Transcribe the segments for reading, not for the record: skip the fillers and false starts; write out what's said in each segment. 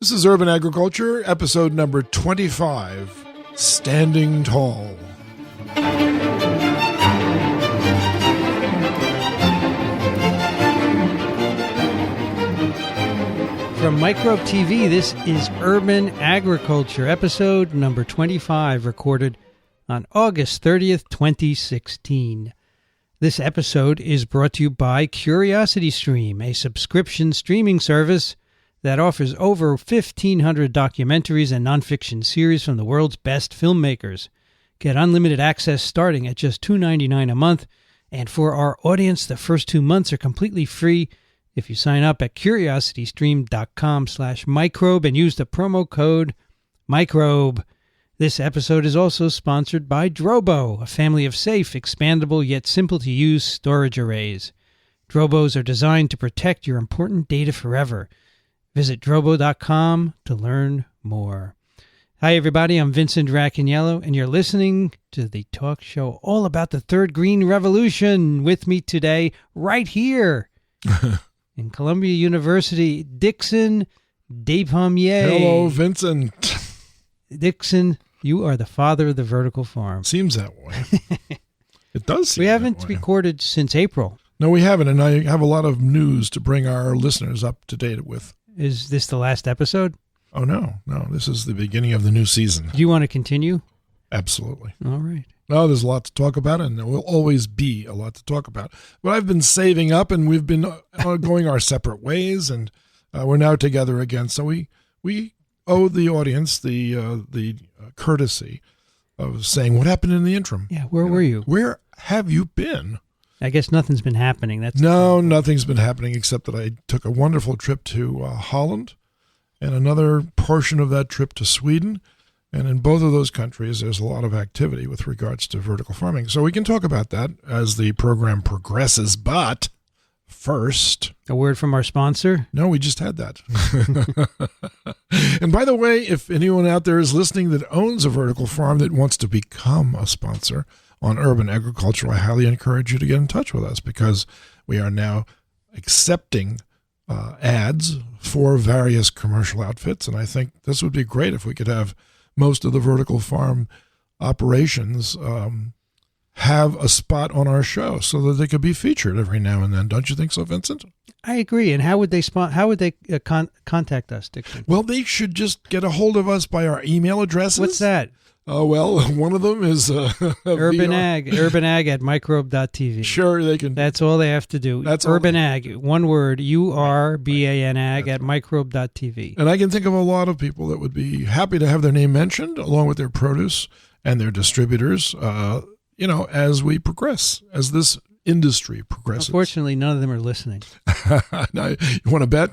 This is Urban Agriculture, episode number 25, Standing Tall. From Microbe TV, this is Urban Agriculture, episode number 25, recorded on August 30th, 2016. This episode is brought to you by CuriosityStream, a subscription streaming service that offers over 1,500 documentaries and nonfiction series from the world's best filmmakers. Get unlimited access starting at just $2.99 a month, and for our audience, the first 2 months are completely free if you sign up at curiositystream.com/microbe and use the promo code microbe. This episode is also sponsored by Drobo, a family of safe, expandable, yet simple-to-use storage arrays. Drobos are designed to protect your important data forever. Visit drobo.com to learn more. Hi, everybody. I'm Vincent Racaniello, and you're listening to the talk show all about the third green revolution. With me today, right here in Columbia University, Dickson Despommier. Hello, Vincent. Dickson, you are the father of the vertical farm. Seems that way. It does seem We haven't that way. recorded since April. No, we haven't, and I have a lot of news to bring our listeners up to date with. Is this the last episode? Oh, no, this is the beginning of the new season. Do you want to continue? Absolutely. All right. No, there's a lot to talk about, and there will always be a lot to talk about. But I've been saving up, and we've been going our separate ways, and we're now together again. So we owe the audience the courtesy of saying what happened in the interim. Yeah, where were you? Where have you been? I guess nothing's been happening. Nothing's been happening except that I took a wonderful trip to Holland and another portion of that trip to Sweden. And in both of those countries, there's a lot of activity with regards to vertical farming. So we can talk about that as the program progresses. But first, a word from our sponsor? No, we just had that. And by the way, if anyone out there is listening that owns a vertical farm that wants to become a sponsor on Urban Agriculture, I highly encourage you to get in touch with us because we are now accepting ads for various commercial outfits. And I think this would be great if we could have most of the vertical farm operations have a spot on our show so that they could be featured every now and then. Don't you think so, Vincent? I agree. And how would they contact us, Dickson? Well, they should just get a hold of us by our email addresses. What's that? Oh, well, one of them is urban ag at microbe.tv. Sure, they can. That's all they have to do. That's urban ag, one word, URBAN ag at microbe.tv. And I can think of a lot of people that would be happy to have their name mentioned along with their produce and their distributors, as we progress, as this industry progresses. Unfortunately, none of them are listening. Now, you want to bet?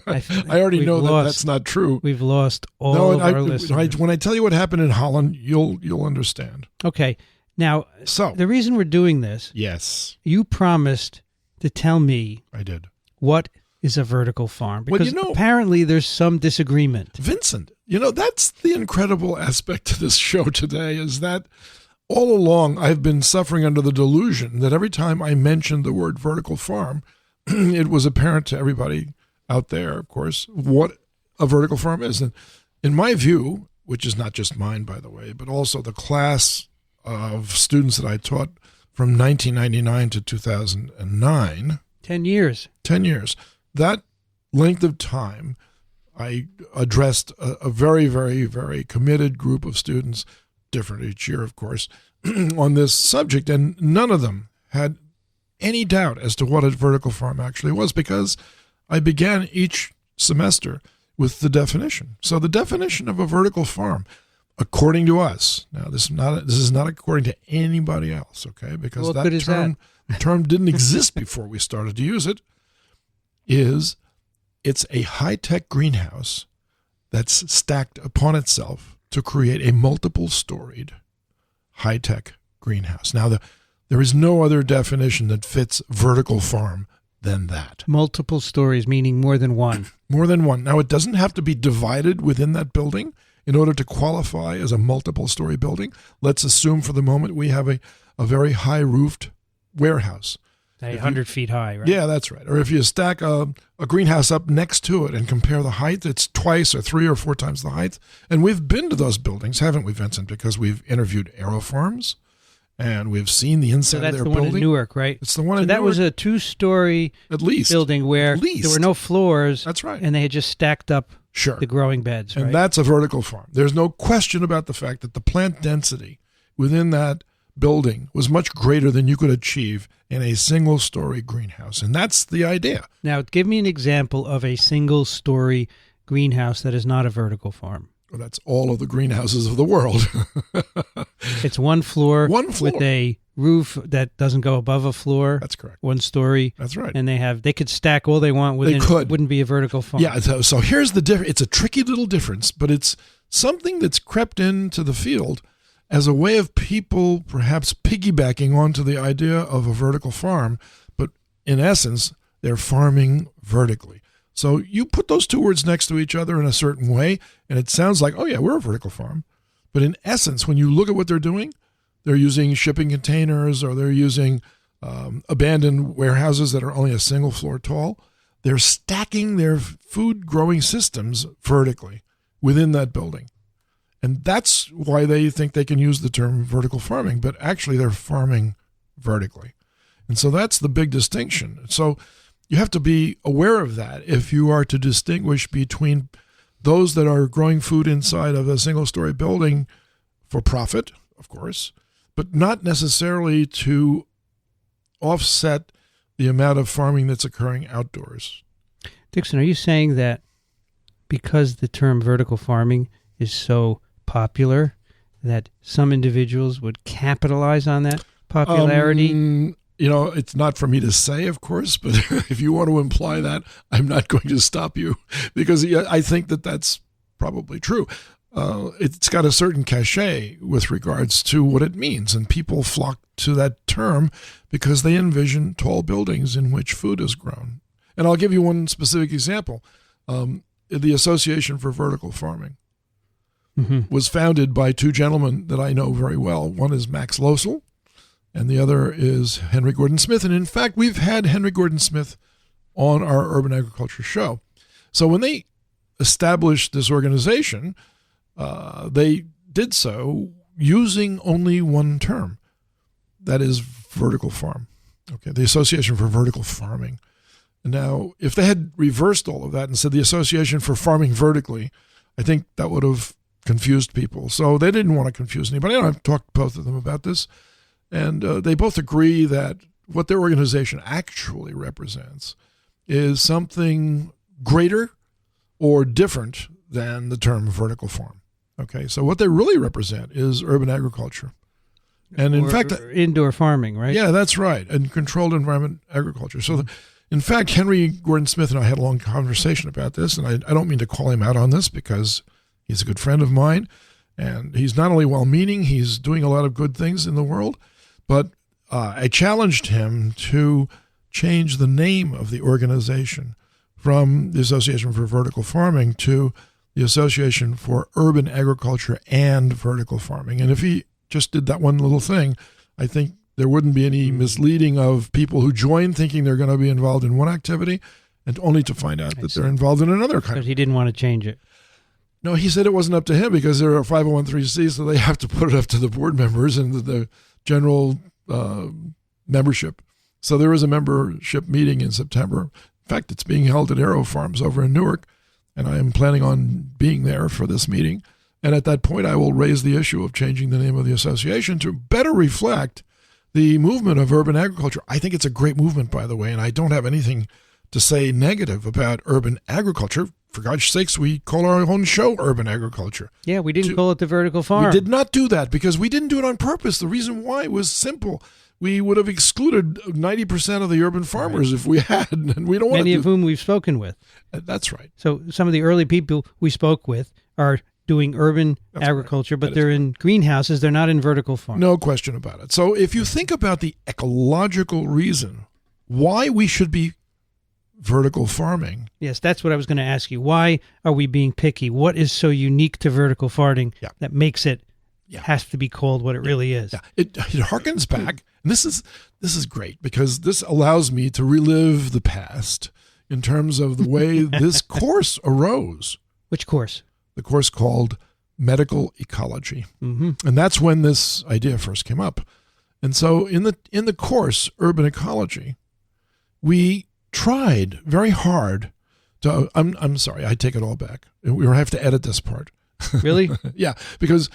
I already know that's not true. We've lost all of our listeners. When I tell you what happened in Holland, you'll understand. Okay. Now, the reason we're doing this, yes, you promised to tell me. I did. What is a vertical farm? Because apparently there's some disagreement. Vincent, that's the incredible aspect to this show today is that all along, I've been suffering under the delusion that every time I mentioned the word vertical farm, it was apparent to everybody out there, of course, what a vertical farm is. And in my view, which is not just mine, by the way, but also the class of students that I taught from 1999 to 2009. 10 years. 10 years. That length of time, I addressed a very, very, very committed group of students, different each year, of course, on this subject. And none of them had any doubt as to what a vertical farm actually was because I began each semester with the definition. So the definition of a vertical farm, according to us, now this is not according to anybody else, okay? Because the term didn't exist before we started to use it, it's a high-tech greenhouse that's stacked upon itself to create a multiple-storied high-tech greenhouse. Now, there is no other definition that fits vertical farm than that. Multiple stories, meaning more than one. More than one. Now, it doesn't have to be divided within that building in order to qualify as a multiple-story building. Let's assume for the moment we have a very high-roofed warehouse. 100 feet high, right? Yeah, that's right. Or if you stack a greenhouse up next to it and compare the height, it's twice or 3 or 4 times the height. And we've been to those buildings, haven't we, Vincent? Because we've interviewed aerofarms and we've seen the inside of their building. So that's the one in Newark, right? It's the one in Newark. That was a 2-story at least building where there were no floors. That's right. And they had just stacked up the growing beds, right? And that's a vertical farm. There's no question about the fact that the plant density within that building was much greater than you could achieve in a single-story greenhouse. And that's the idea. Now, give me an example of a single-story greenhouse that is not a vertical farm. Well, that's all of the greenhouses of the world. It's one floor with a roof that doesn't go above a floor. That's correct. 1 story. That's right. And they could stack all they want within. They could. It wouldn't be a vertical farm. Yeah. So here's the difference. It's a tricky little difference, but it's something that's crept into the field as a way of people perhaps piggybacking onto the idea of a vertical farm, but in essence, they're farming vertically. So you put those 2 words next to each other in a certain way, and it sounds like, oh yeah, we're a vertical farm. But in essence, when you look at what they're doing, they're using shipping containers or they're using abandoned warehouses that are only a single floor tall. They're stacking their food growing systems vertically within that building. And that's why they think they can use the term vertical farming, but actually they're farming vertically. And so that's the big distinction. So you have to be aware of that if you are to distinguish between those that are growing food inside of a single-story building for profit, of course, but not necessarily to offset the amount of farming that's occurring outdoors. Dickson, are you saying that because the term vertical farming is so popular that some individuals would capitalize on that popularity? It's not for me to say, of course, but if you want to imply that, I'm not going to stop you because I think that that's probably true. It's got a certain cachet with regards to what it means, and people flock to that term because they envision tall buildings in which food is grown. And I'll give you one specific example. The Association for Vertical Farming was founded by 2 gentlemen that I know very well. One is Max Losel, and the other is Henry Gordon Smith. And in fact, we've had Henry Gordon Smith on our urban agriculture show. So when they established this organization, they did so using only one term, that is vertical farm. Okay, the Association for Vertical Farming. Now, if they had reversed all of that and said the Association for Farming Vertically, I think that would have confused people. So they didn't want to confuse anybody. I've talked to both of them about this. And they both agree that what their organization actually represents is something greater or different than the term vertical farm. Okay, so what they really represent is urban agriculture. And in fact, indoor farming, right? Yeah, that's right. And controlled environment agriculture. So in fact, Henry Gordon Smith and I had a long conversation about this, and I don't mean to call him out on this because he's a good friend of mine, and he's not only well-meaning, he's doing a lot of good things in the world, but I challenged him to change the name of the organization from the Association for Vertical Farming to the Association for Urban Agriculture and Vertical Farming. And if he just did that one little thing, I think there wouldn't be any misleading of people who join thinking they're going to be involved in one activity and only to find out that they're involved in another kind. But he didn't want to change it. No, he said it wasn't up to him because they're a 501(c), so they have to put it up to the board members and the general membership. So there is a membership meeting in September. In fact, it's being held at AeroFarms over in Newark, and I am planning on being there for this meeting. And at that point, I will raise the issue of changing the name of the association to better reflect the movement of urban agriculture. I think it's a great movement, by the way, and I don't have anything to say negative about urban agriculture. For God's sakes, we call our own show urban agriculture. Yeah, we didn't call it the vertical farm. We did not do that because we didn't do it on purpose. The reason why was simple. We would have excluded 90% of the urban farmers if we had, and we don't want to. Many of whom we've spoken with. That's right. So some of the early people we spoke with are doing urban agriculture, but they're in greenhouses. They're not in vertical farms. No question about it. So if you think about the ecological reason why we should be vertical farming. Yes, that's what I was going to ask you. Why are we being picky? What is so unique to vertical farming that makes it has to be called what it really is. Yeah. It harkens back, and this is great because this allows me to relive the past in terms of the way this course arose. Which course? The course called Medical Ecology. Mm-hmm. And that's when this idea first came up. And so in the course, Urban Ecology, we tried very hard to, I'm sorry, I take it all back. We have to edit this part. Really? Yeah, because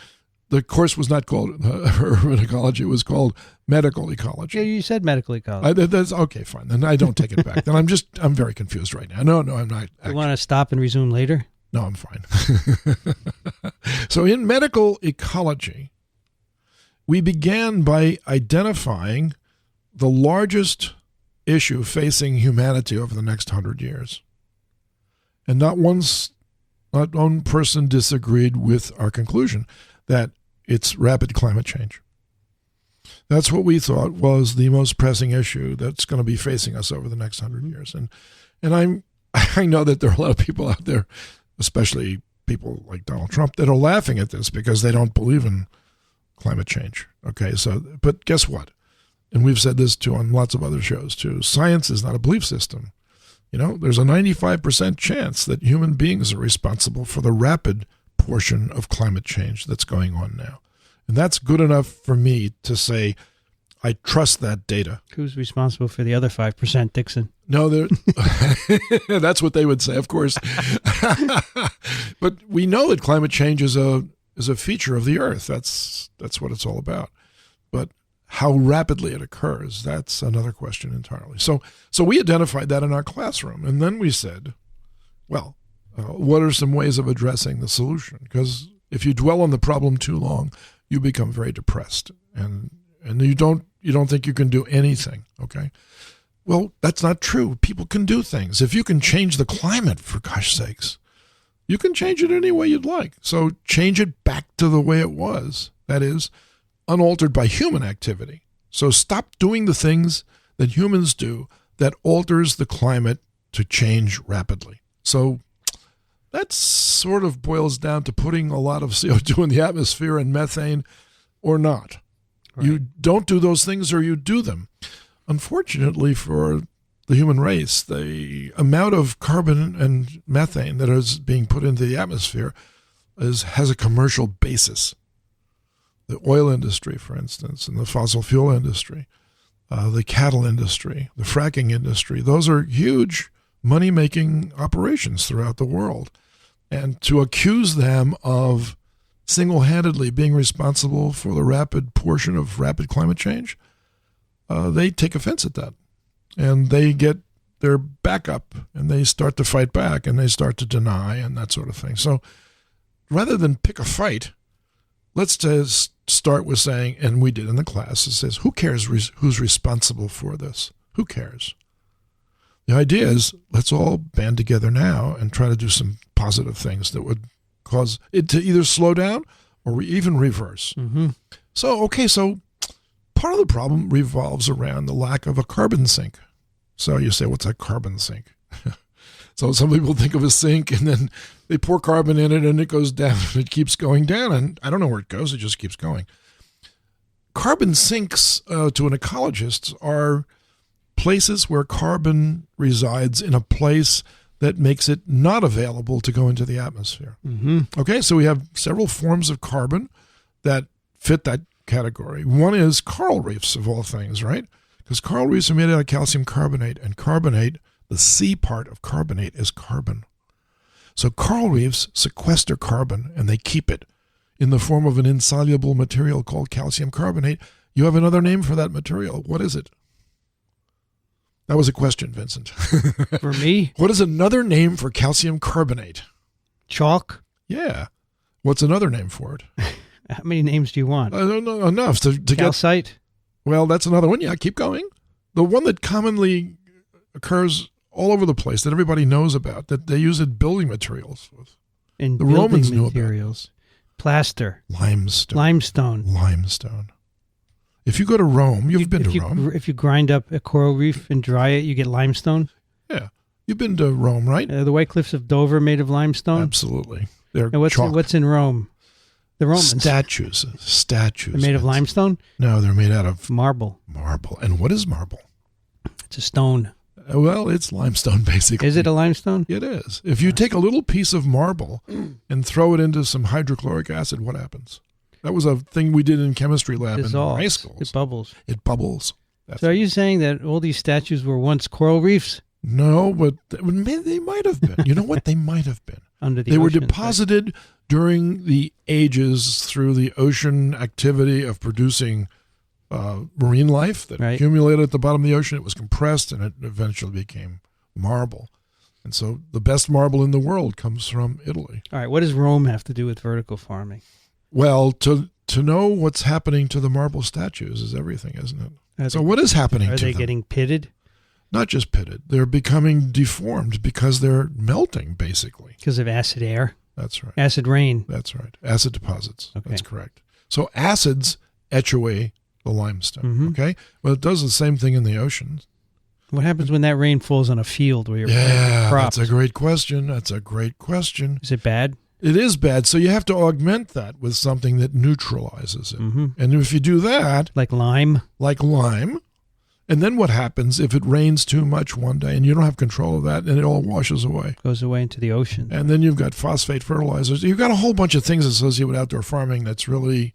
the course was not called Urban Ecology. It was called Medical Ecology. Yeah, you said medical ecology. That's okay, fine. Then I don't take it back. Then I'm very confused right now. No, I'm not. You want to stop and resume later? No, I'm fine. So in medical ecology, we began by identifying the largest issue facing humanity over the next 100 years. And not one person disagreed with our conclusion that it's rapid climate change. That's what we thought was the most pressing issue that's going to be facing us over the next 100 years. And I know that there are a lot of people out there, especially people like Donald Trump, that are laughing at this because they don't believe in climate change. Okay, but guess what? And we've said this too on lots of other shows too. Science is not a belief system. There's a 95% chance that human beings are responsible for the rapid portion of climate change that's going on now. And that's good enough for me to say, I trust that data. Who's responsible for the other 5%, Dickson? No, that's what they would say, of course. But we know that climate change is a feature of the Earth. That's what it's all about. But how rapidly it occurs, that's another question entirely. So we identified that in our classroom, and then we said, well, what are some ways of addressing the solution? Because if you dwell on the problem too long, you become very depressed, and you don't think you can do anything. Okay. Well, that's not true. People can do things. If you can change the climate, for gosh sakes, you can change it any way you'd like. So change it back to the way it was. That is, unaltered by human activity. So stop doing the things that humans do that alters the climate to change rapidly. So that sort of boils down to putting a lot of CO2 in the atmosphere and methane or not. Right. You don't do those things or you do them. Unfortunately for the human race, the amount of carbon and methane that is being put into the atmosphere has a commercial basis. The oil industry, for instance, and the fossil fuel industry, the cattle industry, the fracking industry, those are huge money-making operations throughout the world. And to accuse them of single-handedly being responsible for the rapid portion of rapid climate change, they take offense at that. And they get their back up, and they start to fight back, and they start to deny, and that sort of thing. So rather than pick a fight, let's just start with saying, and we did in the class, it says, who cares who's responsible for this? Who cares? The idea is, let's all band together now and try to do some positive things that would cause it to either slow down or even reverse. Mm-hmm. So part of the problem revolves around the lack of a carbon sink. So you say, what's a carbon sink? So some people think of a sink and then they pour carbon in it and it goes down and it keeps going down. And I don't know where it goes. It just keeps going. Carbon sinks, to an ecologist, are places where carbon resides in a place that makes it not available to go into the atmosphere. Mm-hmm. Okay, so we have several forms of carbon that fit that category. One is coral reefs, of all things, right? Because coral reefs are made out of calcium carbonate, and carbonate, the C part of carbonate, is carbon. So coral reefs sequester carbon, and they keep it in the form of an insoluble material called calcium carbonate. You have another name for that material. What is it? That was a question, Vincent. For me? What is another name for calcium carbonate? Chalk? Yeah. What's another name for it? How many names do you want? I don't know enough to Calcite? get... Well, that's another one. Yeah, keep going. The one that commonly occurs all over the place that everybody knows about, that they use in building materials. In the building Romans knew materials. about Plaster. Limestone. If you go to Rome, you've been to Rome. If you grind up a coral reef and dry it, you get limestone. Yeah. You've been to Rome, right? The White Cliffs of Dover made of limestone? Absolutely. They're and what's in Rome? The Romans. Statues. They're made of limestone? No, they're made out of marble. Marble. And what is marble? It's a stone. Well, it's limestone, basically. Is it a limestone? It is. If you take a little piece of marble and throw it into some hydrochloric acid, what happens? That was a thing we did in chemistry lab in high school. It bubbles. It bubbles. So are you saying that all these statues were once coral reefs? No, but they might have been. You know what? They might have been. Under the They ocean, were deposited during the ages through the ocean activity of producing marine life that accumulated at the bottom of the ocean. It was compressed, and it eventually became marble. And so the best marble in the world comes from Italy. All right. What does Rome have to do with vertical farming? Well, to know what's happening to the marble statues is everything, isn't it? So what is happening to them? Are they getting pitted? Not just pitted. They're becoming deformed because they're melting, basically. Because of acid air? That's right. Acid rain? That's right. Acid deposits. Okay. That's correct. So acids etch away the limestone, Mm-hmm. okay? Well, it does the same thing in the oceans. What happens when that rain falls on a field where you're planting crops? That's a great question. That's a great question. Is it bad? It is bad. So you have to augment that with something that neutralizes it. Mm-hmm. And if you do that... Like lime? Like lime. And then what happens if it rains too much one day and you don't have control of that and it all washes away? Goes away into the ocean. And then you've got phosphate fertilizers. You've got a whole bunch of things associated with outdoor farming that's really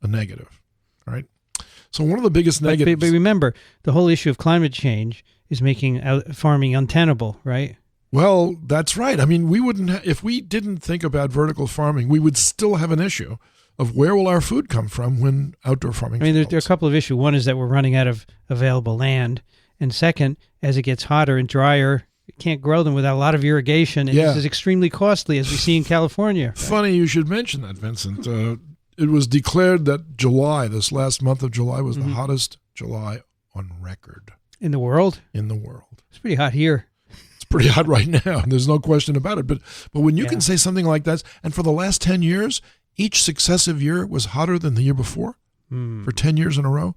a negative, right? So one of the biggest negatives... But remember, the whole issue of climate change is making farming untenable, right? Well, that's right. I mean, we wouldn't if we didn't think about vertical farming, we would still have an issue of where will our food come from when outdoor farming I mean, fails. there are a couple of issues. One is that we're running out of available land. And second, as it gets hotter and drier, you can't grow them without a lot of irrigation. And this is extremely costly, as we see in California. Right? Funny you should mention that, Vincent. It was declared that July, this last month of July, was the hottest July on record. In the world? In the world. It's pretty hot here. It's pretty hot right now, and there's no question about it. But when you can say something like that, and for the last 10 years, each successive year was hotter than the year before for 10 years in a row,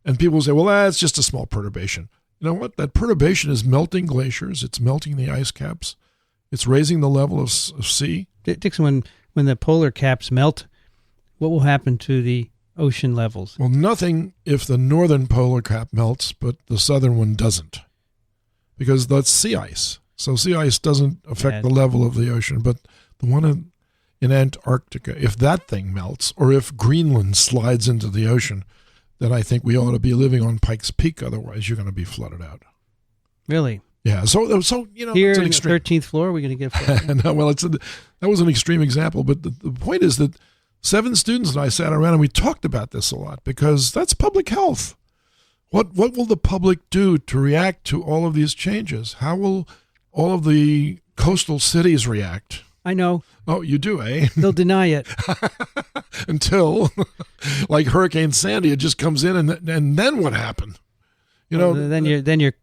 and people say, well, that's just a small perturbation. You know what? That perturbation is melting glaciers. It's melting the ice caps. It's raising the level of sea. Dickson, when the polar caps melt, what will happen to the ocean levels? Well, nothing if the northern polar cap melts, but the southern one doesn't, because that's sea ice. So sea ice doesn't affect the level of the ocean, but the one in Antarctica, if that thing melts, or if Greenland slides into the ocean, then I think we ought to be living on Pikes Peak. Otherwise, you're going to be flooded out. Really? Yeah. So you know, here it's an in extreme. the 13th floor, we're going to get flooded. No, well, that was an extreme example, but the point is that 7 students and I sat around and we talked about this a lot because that's public health. What will the public do to react to all of these changes? How will all of the coastal cities react? I know. Oh, you do, eh? They'll deny it. Until, like Hurricane Sandy, it just comes in, and then what happened? You know, then you're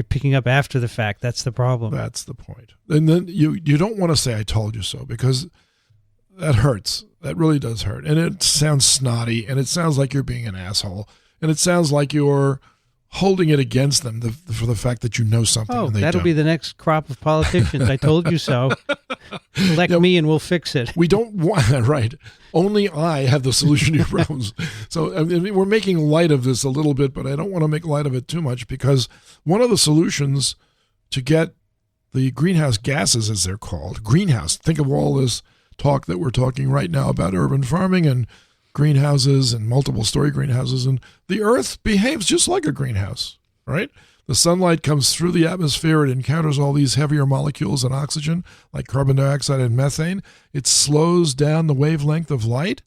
picking up after the fact. That's the problem. That's the point. And then you don't want to say "I told you so" because that hurts. That really does hurt, and it sounds snotty, and it sounds like you're being an asshole, and it sounds like you're holding it against them for the fact that you know something. Oh, and they that'll don't. be the next crop of politicians. I told you so. Elect me and we'll fix it. We don't want right. Only I have the solution to your problems. So I mean, we're making light of this a little bit, but I don't want to make light of it too much because one of the solutions to get the greenhouse gases, as they're called, greenhouse. Think of all this talk that we're talking right now about urban farming and greenhouses and multiple story greenhouses, and the earth behaves just like a greenhouse, right? The sunlight comes through the atmosphere, it encounters all these heavier molecules and oxygen like carbon dioxide and methane. It slows down the wavelength of light,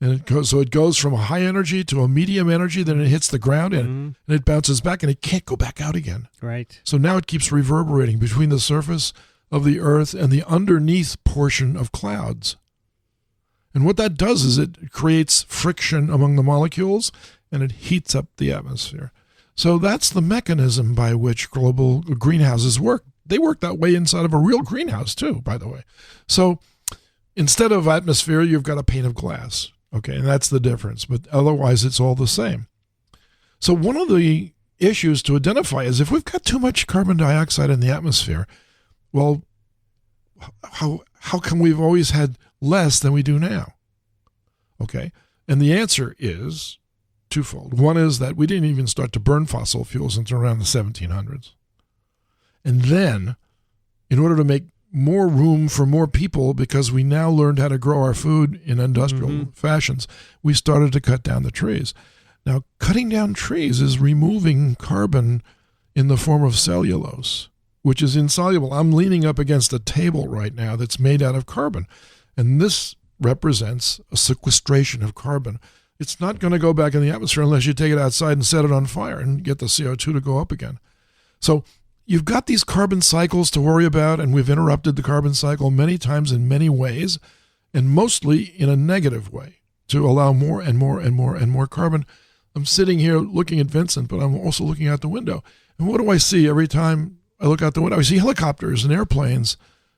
and it goes from a high energy to a medium energy, then it hits the ground and it bounces back and it can't go back out again. Right. So now it keeps reverberating between the surface of the earth and the underneath portion of clouds. And what that does is it creates friction among the molecules and it heats up the atmosphere. So that's the mechanism by which global greenhouses work. They work that way inside of a real greenhouse too, by the way. So instead of atmosphere, you've got a pane of glass. Okay, and that's the difference. But otherwise, it's all the same. So one of the issues to identify is if we've got too much carbon dioxide in the atmosphere, well, how come we've always had less than we do now? Okay. And the answer is twofold. One is that we didn't even start to burn fossil fuels until around the 1700s. And then, in order to make more room for more people, because we now learned how to grow our food in industrial fashions, we started to cut down the trees. Now, cutting down trees is removing carbon in the form of cellulose, which is insoluble. I'm leaning up against a table right now that's made out of carbon, and this represents a sequestration of carbon. It's not going to go back in the atmosphere unless you take it outside and set it on fire and get the CO2 to go up again. So you've got these carbon cycles to worry about, and we've interrupted the carbon cycle many times in many ways, and mostly in a negative way, to allow more and more and more and more carbon. I'm sitting here looking at Vincent, but I'm also looking out the window. And what do I see every time I look out the window? I see helicopters and airplanes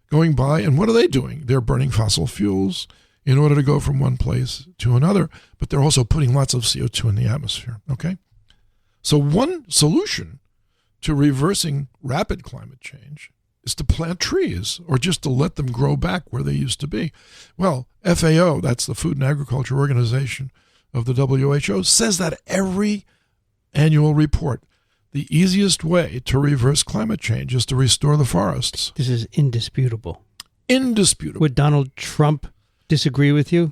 going by, and what are they doing? They're burning fossil fuels in order to go from one place to another, but they're also putting lots of CO2 in the atmosphere, okay? So one solution to reversing rapid climate change is to plant trees, or just to let them grow back where they used to be. Well, FAO, that's the Food and Agriculture Organization of the WHO, says that every annual report. The easiest way to reverse climate change is to restore the forests. This is indisputable. Indisputable. Would Donald Trump disagree with you?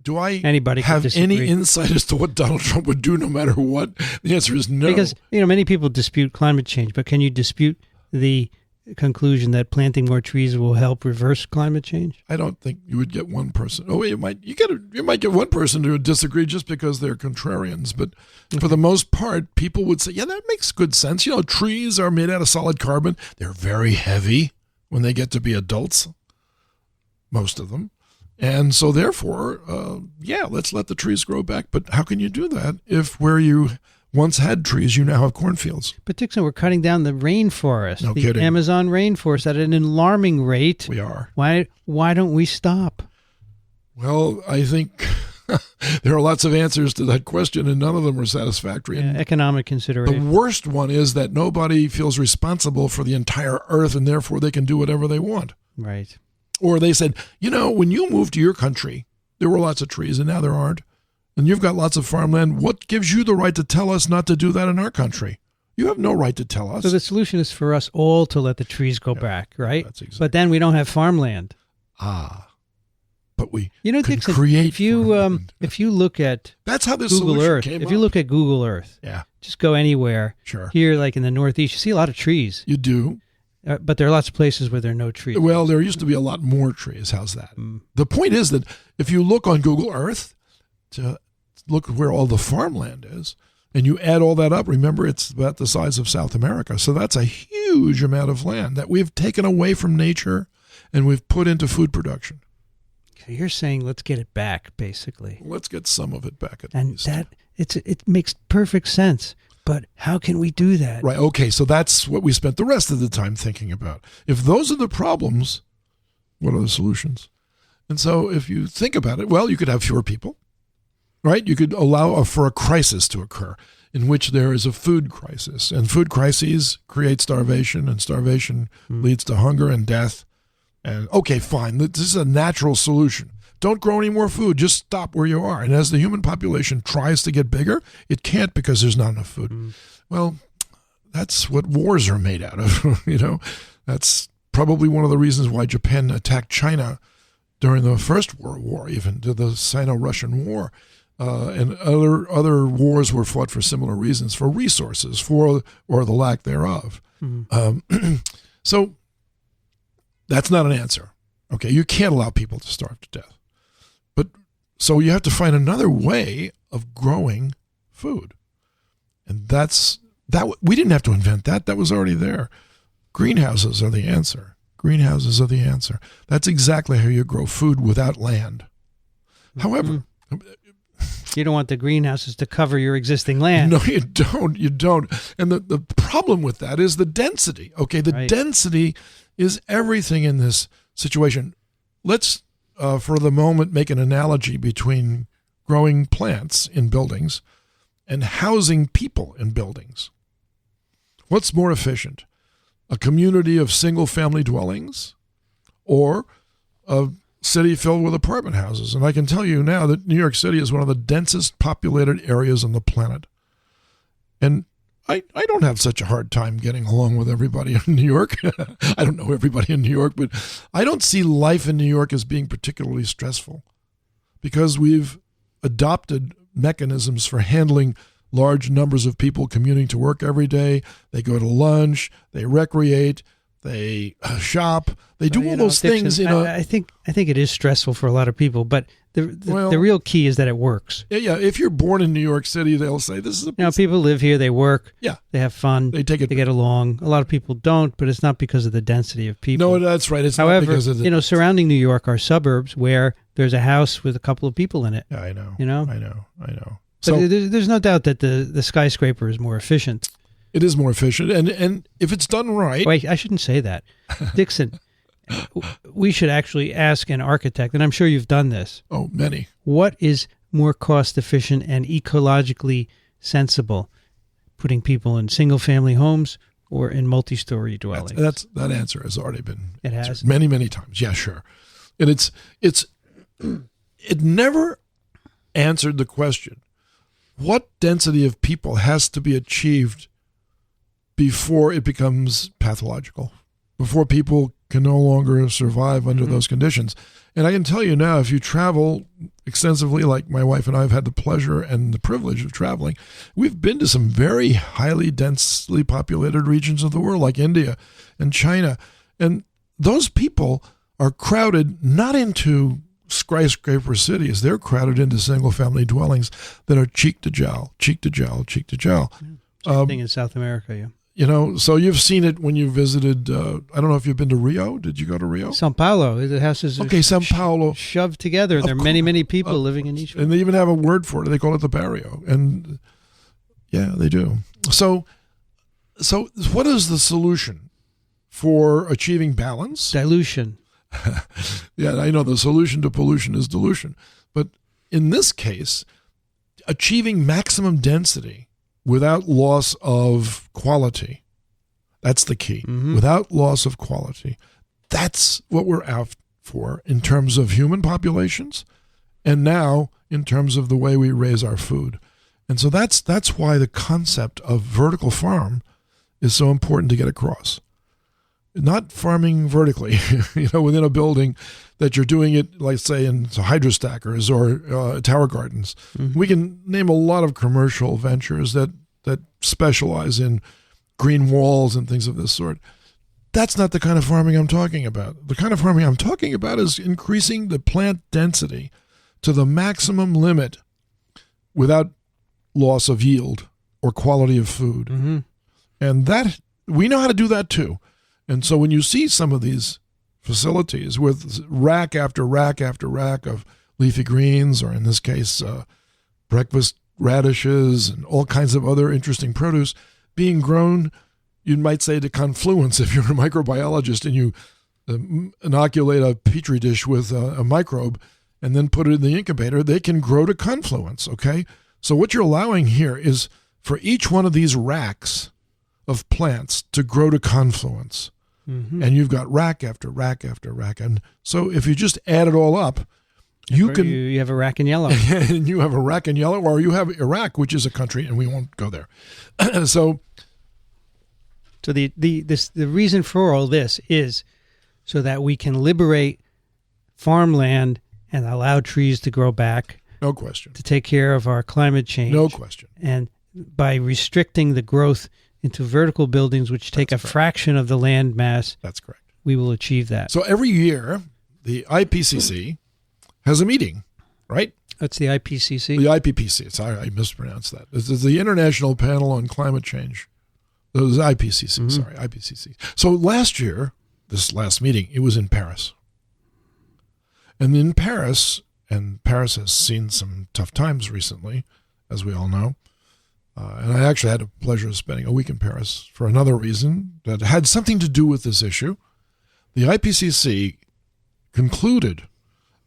Do I Anybody have disagree. any insight as to what Donald Trump would do no matter what? The answer is no. Because, many people dispute climate change, but can you dispute the conclusion that planting more trees will help reverse climate change? I don't think you would get one person. Oh, you might get one person to disagree just because they're contrarians, but for the most part, people would say, yeah, that makes good sense. Trees are made out of solid carbon. They're very heavy when they get to be adults, most of them. And so therefore, let's let the trees grow back. But how can you do that if where you once had trees, you now have cornfields? But Dickson, we're cutting down the rainforest, No the kidding. Amazon rainforest at an alarming rate. We are. Why don't we stop? Well, I think there are lots of answers to that question, and none of them are satisfactory. And Economic the consideration. worst one is that nobody feels responsible for the entire earth, and therefore they can do whatever they want. Right. Or they said, when you moved to your country, there were lots of trees, and now there aren't. And you've got lots of farmland. What gives you the right to tell us not to do that in our country? You have no right to tell us. So the solution is for us all to let the trees go back, right? That's exactly. But then we don't have farmland. But we can Dickson, create farmland. If you look at that's how this Google solution Earth, came if up. you look at Google Earth, just go anywhere. Sure. Here, like in the Northeast, you see a lot of trees. You do. But there are lots of places where there are no trees. Well, there used to be a lot more trees. How's that? The point is that if you look on Google Earth to look where all the farmland is, and you add all that up, remember it's about the size of South America. So that's a huge amount of land that we've taken away from nature and we've put into food production. So you're saying let's get it back, basically. Let's get some of it back at and least. It makes perfect sense. But how can we do that? Right. Okay. So that's what we spent the rest of the time thinking about. If those are the problems, what are the solutions? And so if you think about it, well, you could have fewer people, right? You could allow for a crisis to occur in which there is a food crisis. And food crises create starvation, and starvation leads to hunger and death. And okay, fine. This is a natural solution. Don't grow any more food. Just stop where you are. And as the human population tries to get bigger, it can't because there's not enough food. Well, that's what wars are made out of. That's probably one of the reasons why Japan attacked China during the First World War, even to the Sino-Russian War. And other wars were fought for similar reasons, for resources, or the lack thereof. So that's not an answer. Okay, you can't allow people to starve to death. So you have to find another way of growing food. And we didn't have to invent that. That was already there. Greenhouses are the answer. Greenhouses are the answer. That's exactly how you grow food without land. However, you don't want the greenhouses to cover your existing land. No, you don't. You don't. And the problem with that is the density. Okay, the density is everything in this situation. Let's for the moment, make an analogy between growing plants in buildings and housing people in buildings. What's more efficient? A community of single-family dwellings or a city filled with apartment houses. And I can tell you now that New York City is one of the densest populated areas on the planet. And I don't have such a hard time getting along with everybody in New York. I don't know everybody in New York, but I don't see life in New York as being particularly stressful because we've adopted mechanisms for handling large numbers of people commuting to work every day. They go to lunch, they recreate, they shop, they do all those Dickson, things. I think it is stressful for a lot of people, but the real key is that it works. Yeah. If you're born in New York City, they'll say this is a people live here, they work, yeah, they have fun, they take it, they get along. A lot of people don't, but it's not because of the density of people. No, that's right. It's However, not because of the, surrounding New York are suburbs where there's a house with a couple of people in it. Yeah, I know. I know. So So there's no doubt that the skyscraper is more efficient. it is more efficient, and if it's done right. Wait, I shouldn't say that. Dickson, we should actually ask an architect, and I'm sure you've done this. Oh, many. What is more cost efficient and ecologically sensible, putting people in single-family homes or in multi-story dwellings? That answer has already been It has? answered many times. Yeah, sure. And it never answered the question, what density of people has to be achieved before it becomes pathological, before people can no longer survive under those conditions. And I can tell you now, if you travel extensively, like my wife and I have had the pleasure and the privilege of traveling, we've been to some very highly densely populated regions of the world, like India and China. And those people are crowded not into skyscraper cities. They're crowded into single-family dwellings that are cheek to jowl, cheek to jowl, cheek to jowl. Same thing in South America, yeah. So you've seen it when you visited, I don't know if you've been to Rio. Did you go to Rio? Sao Paulo. The houses are Sao Paulo. shoved together. And there are many people living in each one. And they even have a word for it. They call it the barrio. And yeah, they do. So what is the solution for achieving balance? Dilution. Yeah, I know the solution to pollution is dilution. But in this case, achieving maximum density without loss of quality, that's the key. Mm-hmm. Without loss of quality. That's what we're out for in terms of human populations and now in terms of the way we raise our food. And so that's why the concept of vertical farm is so important to get across. Not farming vertically, within a building, that you're doing it, like say in hydrostackers or tower gardens. Mm-hmm. We can name a lot of commercial ventures that specialize in green walls and things of this sort. That's not the kind of farming I'm talking about. The kind of farming I'm talking about is increasing the plant density to the maximum limit without loss of yield or quality of food. Mm-hmm. And that we know how to do that too. And so when you see some of these facilities with rack after rack after rack of leafy greens, or in this case, breakfast radishes and all kinds of other interesting produce being grown, you might say to confluence if you're a microbiologist and you inoculate a petri dish with a microbe and then put it in the incubator, they can grow to confluence, okay? So what you're allowing here is for each one of these racks of plants to grow to confluence. Mm-hmm. And you've got rack after rack after rack. And so if you just add it all up, you have a Racaniello. And you have a Racaniello, or you have Iraq, which is a country, and we won't go there. So the reason for all this is so that we can liberate farmland and allow trees to grow back. No question. To take care of our climate change. No question. And by restricting the growth into vertical buildings, which take a fraction of the land mass. That's correct. We will achieve that. So every year, the IPCC has a meeting, right? That's the IPCC? The IPCC. Sorry, I mispronounced that. This is the International Panel on Climate Change. It was IPCC, Mm-hmm. Sorry, IPCC. So last year, this last meeting, it was in Paris. And in Paris, and Paris has seen some tough times recently, as we all know, and I actually had the pleasure of spending a week in Paris for another reason that had something to do with this issue. The IPCC concluded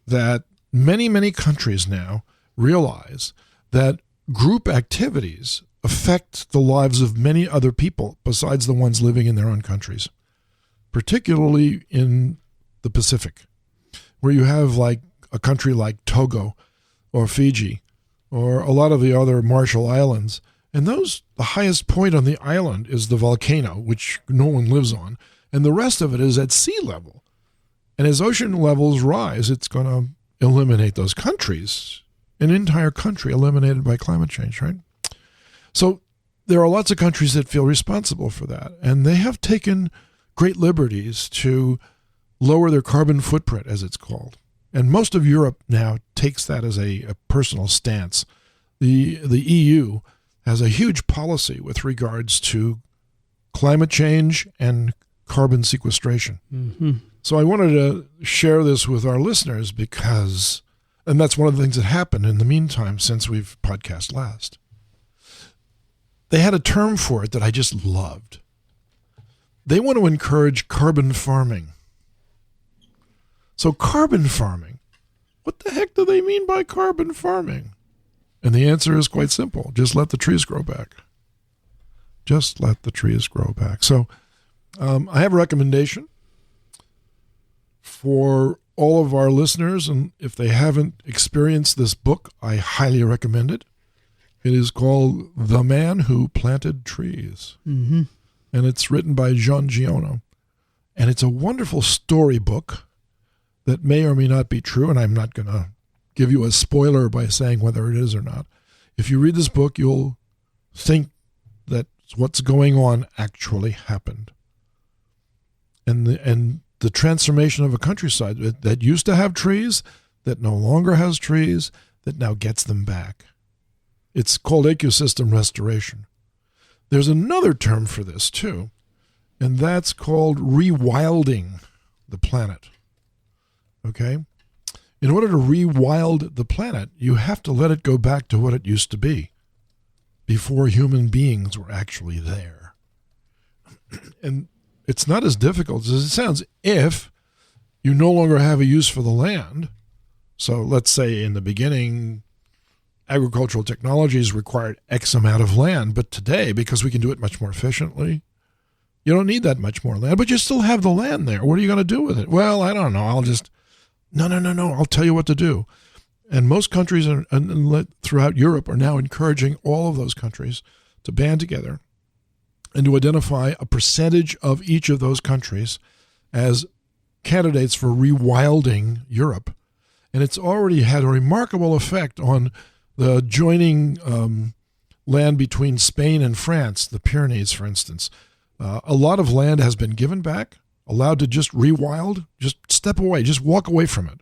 that many countries now realize that group activities affect the lives of many other people besides the ones living in their own countries, particularly in the Pacific, where you have like a country like Togo or Fiji or a lot of the other Marshall Islands. And the highest point on the island is the volcano, which no one lives on. And the rest of it is at sea level. And as ocean levels rise, it's going to eliminate those countries. An entire country eliminated by climate change, right? So there are lots of countries that feel responsible for that. And they have taken great liberties to lower their carbon footprint, as it's called. And most of Europe now takes that as a personal stance. The EU has a huge policy with regards to climate change and carbon sequestration. Mm-hmm. So I wanted to share this with our listeners because, and that's one of the things that happened in the meantime since we've podcast last. They had a term for it that I just loved. They want to encourage carbon farming. So carbon farming, what the heck do they mean by carbon farming? And the answer is quite simple. Just let the trees grow back. Just let the trees grow back. So I have a recommendation for all of our listeners, and if they haven't experienced this book, I highly recommend it. It is called The Man Who Planted Trees. Mm-hmm. And it's written by John Giono. And it's a wonderful storybook that may or may not be true, and I'm not going to give you a spoiler by saying whether it is or not. If you read this book, you'll think that what's going on actually happened. And the transformation of a countryside that used to have trees, that no longer has trees, that now gets them back. It's called ecosystem restoration. There's another term for this too, and that's called rewilding the planet. Okay? In order to rewild the planet, you have to let it go back to what it used to be before human beings were actually there. And it's not as difficult as it sounds if you no longer have a use for the land. So let's say in the beginning, agricultural technologies required X amount of land, but today, because we can do it much more efficiently, you don't need that much more land, but you still have the land there. What are you going to do with it? Well, I don't know. No. I'll tell you what to do. And most countries throughout Europe are now encouraging all of those countries to band together and to identify a percentage of each of those countries as candidates for rewilding Europe. And it's already had a remarkable effect on the joining land between Spain and France, the Pyrenees, for instance. A lot of land has been given back, allowed to just rewild, just step away, just walk away from it.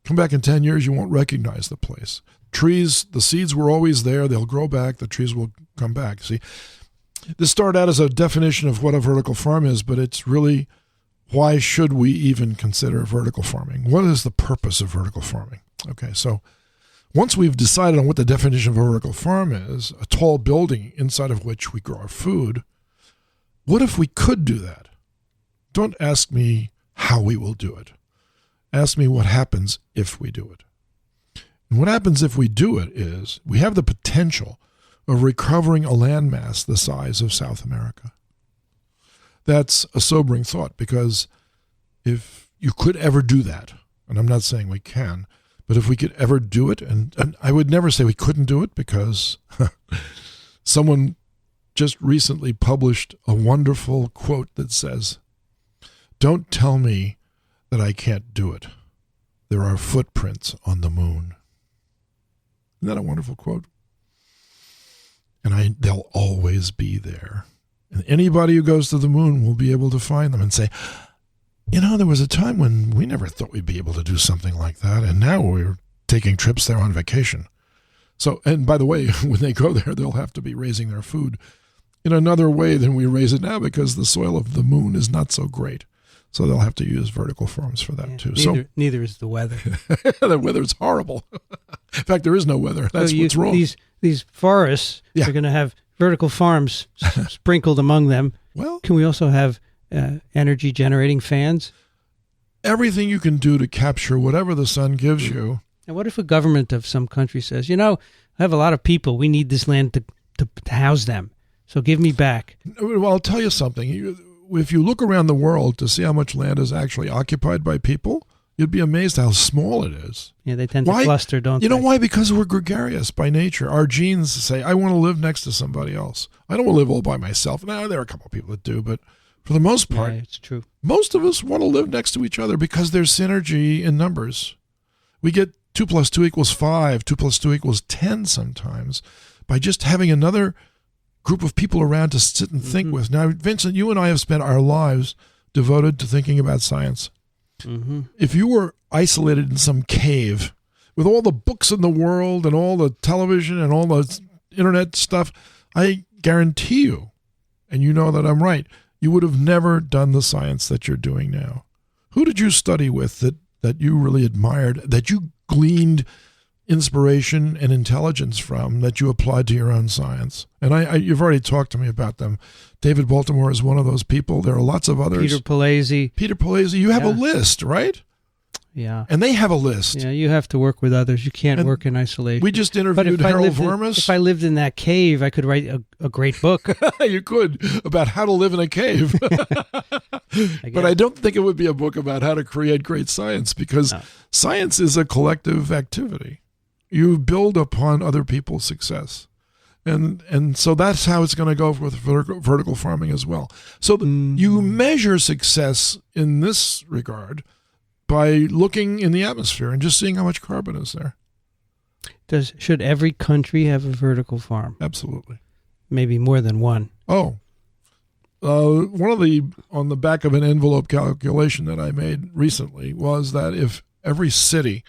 Come back in 10 years, you won't recognize the place. Trees, the seeds were always there. They'll grow back. The trees will come back. See, this started out as a definition of what a vertical farm is, but it's really, why should we even consider vertical farming? What is the purpose of vertical farming? Okay, so once we've decided on what the definition of a vertical farm is, a tall building inside of which we grow our food, what if we could do that? Don't ask me how we will do it. Ask me what happens if we do it. And what happens if we do it is we have the potential of recovering a landmass the size of South America. That's a sobering thought, because if you could ever do that, and I'm not saying we can, but if we could ever do it, and I would never say we couldn't do it, because someone just recently published a wonderful quote that says, "Don't tell me that I can't do it. There are footprints on the moon." Isn't that a wonderful quote? And they'll always be there. And anybody who goes to the moon will be able to find them and say, there was a time when we never thought we'd be able to do something like that, and now we're taking trips there on vacation. So, and by the way, when they go there, they'll have to be raising their food in another way than we raise it now, because the soil of the moon is not so great. So they'll have to use vertical farms for that too. Neither is the weather. The weather's horrible. In fact, there is no weather. That's what's wrong. These forests are going to have vertical farms sprinkled among them. Well, can we also have energy generating fans? Everything you can do to capture whatever the sun gives you. And what if a government of some country says, I have a lot of people. We need this land to house them. So give me back. Well, I'll tell you something. If you look around the world to see how much land is actually occupied by people, You'd be amazed how small it is. Yeah, they tend to cluster, don't they? You know why? Because we're gregarious by nature. Our genes say, I want to live next to somebody else. I don't want to live all by myself. Now, there are a couple of people that do, but for the most part, it's true. Most of us want to live next to each other because there's synergy in numbers. We get 2 + 2 = 5, 2 + 2 = 10 sometimes by just having another group of people around to sit and think with. Now, Vincent, you and I have spent our lives devoted to thinking about science. If you were isolated in some cave with all the books in the world and all the television and all the internet stuff, I guarantee you, and you know that I'm right, you would have never done the science that you're doing now. Who did you study with that you really admired, that you gleaned inspiration and intelligence from, that you applied to your own science? And you've already talked to me about them. David Baltimore is one of those people. There are lots of others. Peter Palese. You have a list, right? Yeah. And they have a list. Yeah, you have to work with others. You can't work in isolation. We just interviewed Harold Varmus. If I lived in that cave, I could write a great book. You could, about how to live in a cave. But I don't think it would be a book about how to create great science, because science is a collective activity. You build upon other people's success. And so that's how it's going to go with vertical farming as well. So you measure success in this regard by looking in the atmosphere and just seeing how much carbon is there. Should every country have a vertical farm? Absolutely. Maybe more than one. Oh. One of the, on the back of an envelope calculation that I made recently, was that if every city,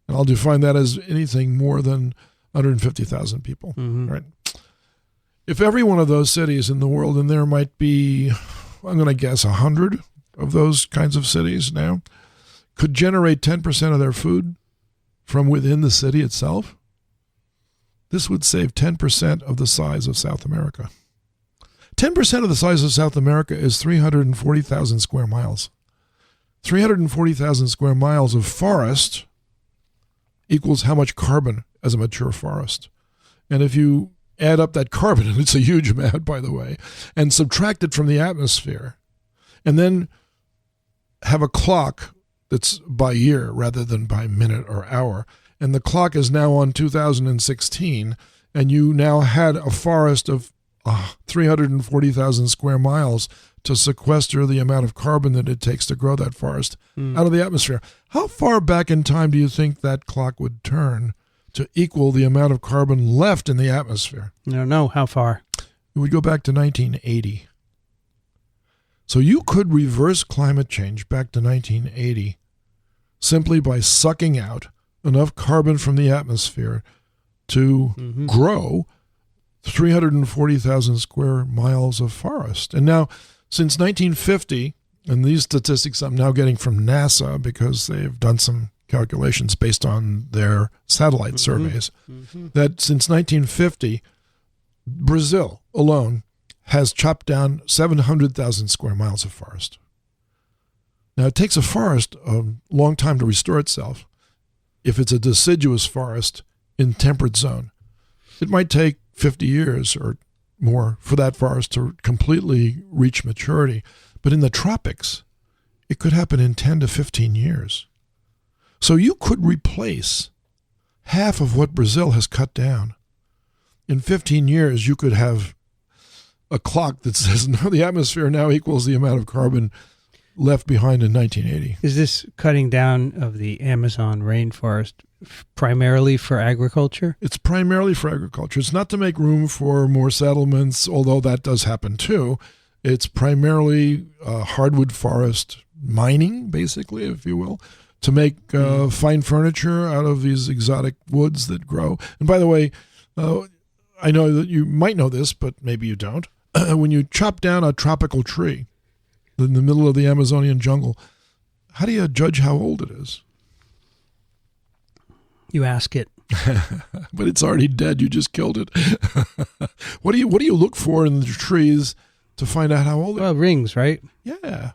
and I'll define that as anything more than 150,000 people, right? If every one of those cities in the world, and there might be, I'm going to guess 100 of those kinds of cities now, could generate 10% of their food from within the city itself, this would save 10% of the size of South America. 10% of the size of South America is 340,000 square miles. 340,000 square miles of forest equals how much carbon as a mature forest. And if you add up that carbon, and it's a huge amount, by the way, and subtract it from the atmosphere, and then have a clock that's by year rather than by minute or hour, and the clock is now on 2016, and you now had a forest of 340,000 square miles to sequester the amount of carbon that it takes to grow that forest out of the atmosphere. How far back in time do you think that clock would turn to equal the amount of carbon left in the atmosphere? I don't know. How far? It would go back to 1980. So you could reverse climate change back to 1980 simply by sucking out enough carbon from the atmosphere to grow 340,000 square miles of forest. And now, since 1950, and these statistics I'm now getting from NASA because they've done some calculations based on their satellite surveys, that since 1950, Brazil alone has chopped down 700,000 square miles of forest. Now, it takes a forest a long time to restore itself. If it's a deciduous forest in temperate zone, it might take 50 years or more for that forest to completely reach maturity. But in the tropics, it could happen in 10 to 15 years. So you could replace half of what Brazil has cut down. In 15 years, you could have a clock that says, no, the atmosphere now equals the amount of carbon left behind in 1980. Is this cutting down of the Amazon rainforest primarily for agriculture? It's primarily for agriculture. It's not to make room for more settlements, although that does happen too. It's primarily hardwood forest mining, basically, if you will, to make fine furniture out of these exotic woods that grow. And by the way, I know that you might know this, but maybe you don't. When you chop down a tropical tree in the middle of the Amazonian jungle, how do you judge how old it is? You ask it. But it's already dead. You just killed it. What do you look for in the trees to find out how old it is? Well, rings, right? Yeah,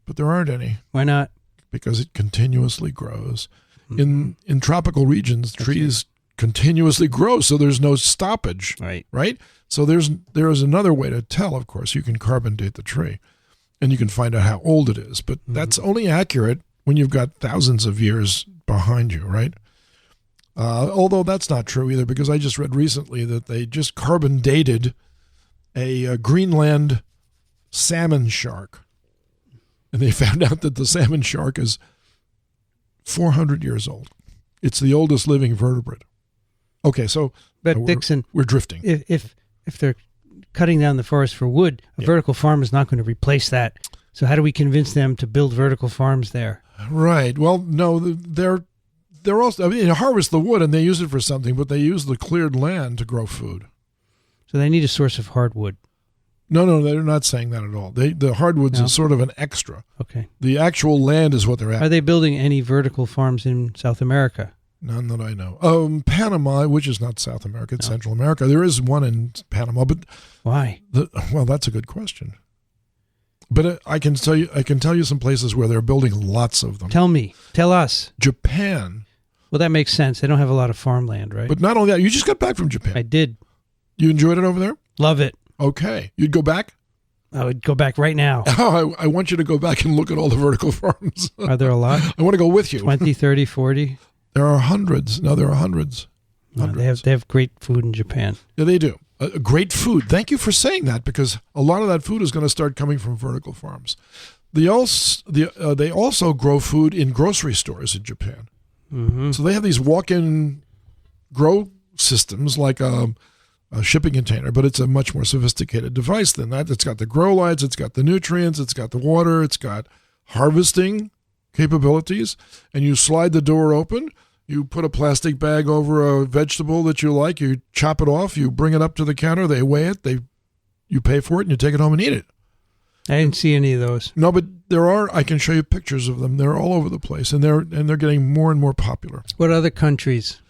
but there aren't any. Why not? Because it continuously grows. In tropical regions, trees continuously grow, so there's no stoppage. Right? So there is another way to tell, of course. You can carbon date the tree, and you can find out how old it is. But that's only accurate when you've got thousands of years behind you, right? Although that's not true either, because I just read recently that they just carbon dated a Greenland salmon shark. And they found out that the salmon shark is 400 years old. It's the oldest living vertebrate. Okay, so but Dickson, we're drifting. If they're cutting down the forest for wood, a vertical farm is not going to replace that. So how do we convince them to build vertical farms there? Right. Well, no, they're also, I mean, they harvest the wood and they use it for something, but they use the cleared land to grow food. So they need a source of hardwood. No, they're not saying that at all. The hardwoods is sort of an extra. Okay. The actual land is what they're at. Are they building any vertical farms in South America? None that I know. Panama, which is not South America, it's Central America. There is one in Panama, but why? Well, that's a good question. But I can tell you some places where they're building lots of them. Tell us. Japan. Well, that makes sense. They don't have a lot of farmland, right? But not only that, you just got back from Japan. I did. You enjoyed it over there? Love it. Okay. You'd go back? I would go back right now. Oh, I want you to go back and look at all the vertical farms. Are there a lot? I want to go with you. 20, 30, 40? There are hundreds. No, there are hundreds. No, they have great food in Japan. Yeah, they do. Great food. Thank you for saying that, because a lot of that food is going to start coming from vertical farms. They also grow food in grocery stores in Japan. Mm-hmm. So they have these walk-in grow systems like a shipping container, but it's a much more sophisticated device than that. It's got the grow lights, it's got the nutrients, it's got the water, it's got harvesting capabilities, and you slide the door open, you put a plastic bag over a vegetable that you like, you chop it off, you bring it up to the counter, they weigh it, you pay for it, and you take it home and eat it. I didn't see any of those. No, but there are. I can show you pictures of them. They're all over the place, and they're getting more and more popular. What other countries?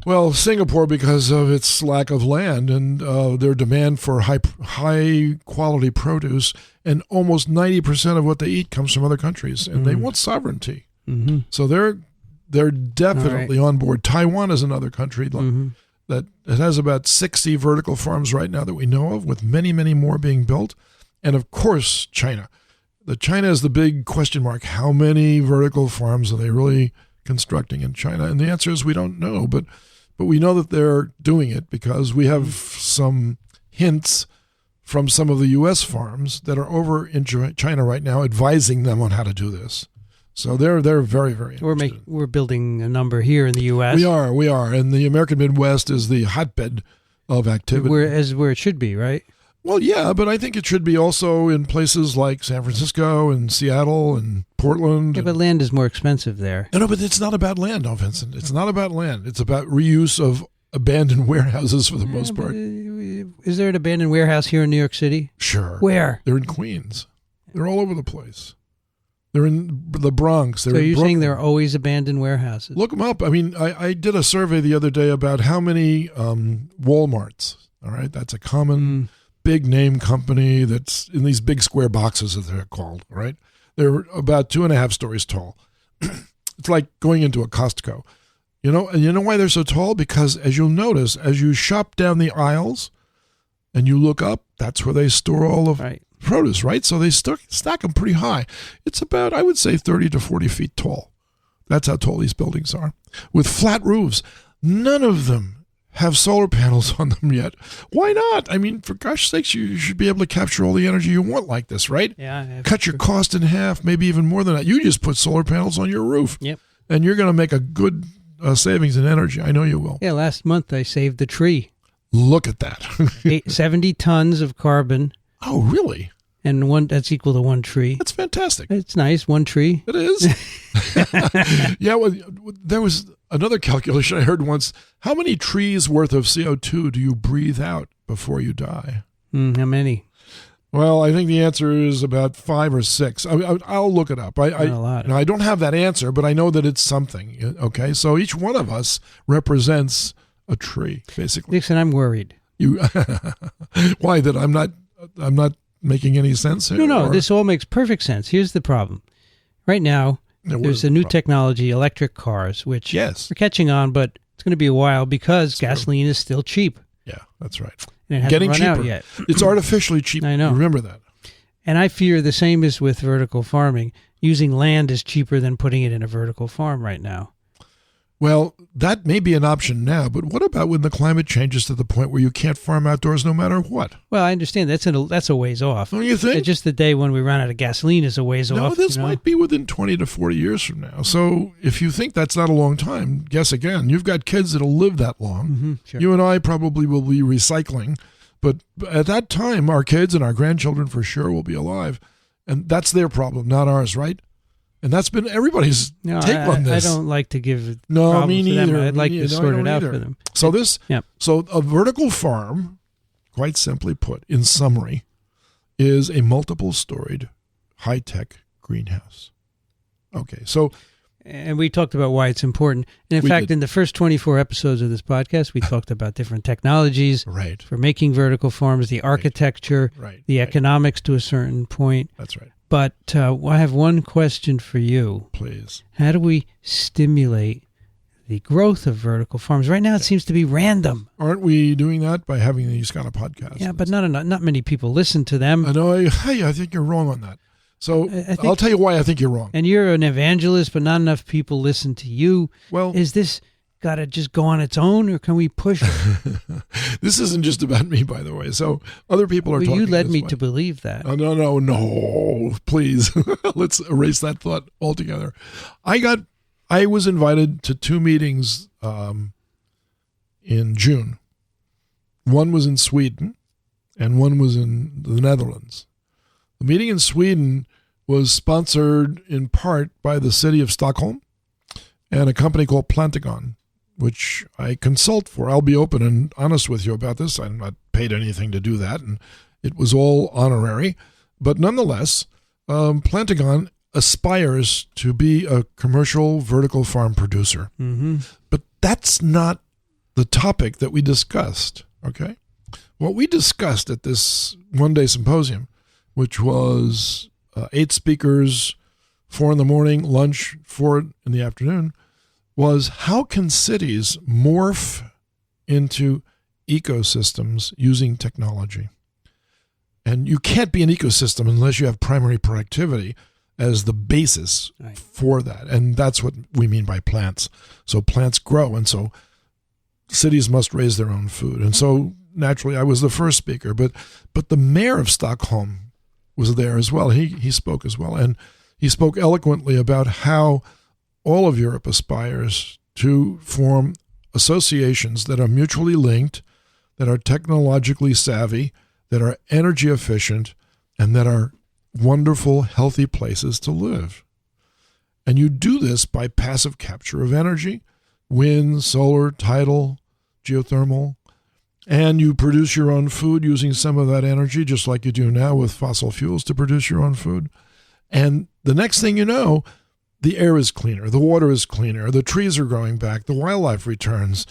Well, Singapore, because of its lack of land and their demand for high quality produce, and almost 90% of what they eat comes from other countries, and they want sovereignty. Mm-hmm. So they're definitely on board. Taiwan is another country that it has about 60 vertical farms right now that we know of, with many, many more being built. And of course, China. China is the big question mark. How many vertical farms are they really constructing in China? And the answer is we don't know, but we know that they're doing it because we have some hints from some of the U.S. farms that are over in China right now, advising them on how to do this. So they're very, very interested. We're building a number here in the U.S. We are, and the American Midwest is the hotbed of activity. Where it should be, right? Well, yeah, but I think it should be also in places like San Francisco and Seattle and Portland. Yeah, but land is more expensive there. No, but it's not about land, Vincent. It's not about land. It's about reuse of abandoned warehouses for the most part. Is there an abandoned warehouse here in New York City? Sure. Where? They're in Queens. They're all over the place. They're in the Bronx. So you're saying there are always abandoned warehouses? Look them up. I mean, I did a survey the other day about how many Walmarts. All right, that's a common big name company that's in these big square boxes, as they're called. Right, they're about 2.5 stories tall. It's like going into a Costco. And you know why they're so tall? Because as you'll notice, as you shop down the aisles and you look up, that's where they store all of produce, right? So they stack them pretty high. It's about, I would say, 30 to 40 feet tall. That's how tall these buildings are. With flat roofs. None of them have solar panels on them yet. Why not? I mean, for gosh sakes, you should be able to capture all the energy you want like this, right? Yeah. Cut your cost in half, maybe even more than that. You just put solar panels on your roof. Yep. And you're going to make a good savings in energy. I know you will. Yeah, last month I saved the tree. Look at that. 70 tons of carbon. Oh, really? And that's equal to one tree. That's fantastic. It's nice, one tree. It is. Yeah, well, there was another calculation I heard once. How many trees worth of CO2 do you breathe out before you die? How many? Well, I think the answer is about 5 or 6. I'll look it up. A lot. I don't have that answer, but I know that it's something. Okay, so each one of us represents a tree, basically. Dickson, I'm worried. Why? That I'm not making any sense here? No, this all makes perfect sense. Here's the problem. Right now, there's a new technology, electric cars, which are catching on, but it's going to be a while because gasoline is still cheap. Yeah, that's right. And it hasn't Getting run cheaper. out yet. It's artificially cheap. I know. Remember that. And I fear the same is with vertical farming. using land is cheaper than putting it in a vertical farm right now. Well, that may be an option now, but what about when the climate changes to the point where you can't farm outdoors no matter what? Well, I understand that's a ways off. Don't you think? Just the day when we run out of gasoline is a ways off. No, this might be within 20 to 40 years from now. So if you think that's not a long time, guess again. You've got kids that'll live that long. Mm-hmm, sure. You and I probably will be recycling, but at that time, our kids and our grandchildren for sure will be alive. And that's their problem, not ours, right? And that's been everybody's take on this. I don't like to give no, me neither. To them. I'd like to sort it out for them. So so a vertical farm, quite simply put, in summary, is a multiple-storied, high-tech greenhouse. Okay, so... And we talked about why it's important. And in fact, in the first 24 episodes of this podcast, we talked about different technologies for making vertical farms, the architecture, the economics to a certain point. That's right. But I have one question for you. Please. How do we stimulate the growth of vertical farms? Right now, it seems to be random. Aren't we doing that by having these kind of podcasts? Yeah, but not many people listen to them. I know. I think you're wrong on that. So I'll tell you why I think you're wrong. And you're an evangelist, but not enough people listen to you. Well, is this got to just go on its own, or can we push it? This isn't just about me, by the way. So other people are talking. You led me way. to believe that. Oh, no, please. Let's erase that thought altogether. I was invited to 2 meetings in June. One was in Sweden, and one was in the Netherlands. The meeting in Sweden was sponsored in part by the city of Stockholm and a company called Plantagon, which I consult for. I'll be open and honest with you about this. I'm not paid anything to do that, and it was all honorary. But nonetheless, Plantagon aspires to be a commercial vertical farm producer. Mm-hmm. But that's not the topic that we discussed, okay? What we discussed at this one-day symposium, which was 8 speakers, 4 in the morning, lunch, 4 in the afternoon, was how can cities morph into ecosystems using technology? And you can't be an ecosystem unless you have primary productivity as the basis for that. And that's what we mean by plants. So plants grow, and so cities must raise their own food. And so naturally I was the first speaker, but the mayor of Stockholm was there as well. He spoke as well, and he spoke eloquently about how all of Europe aspires to form associations that are mutually linked, that are technologically savvy, that are energy efficient, and that are wonderful, healthy places to live. And you do this by passive capture of energy, wind, solar, tidal, geothermal, and you produce your own food using some of that energy, just like you do now with fossil fuels to produce your own food. And the next thing you know, the air is cleaner, the water is cleaner, the trees are growing back, the wildlife returns.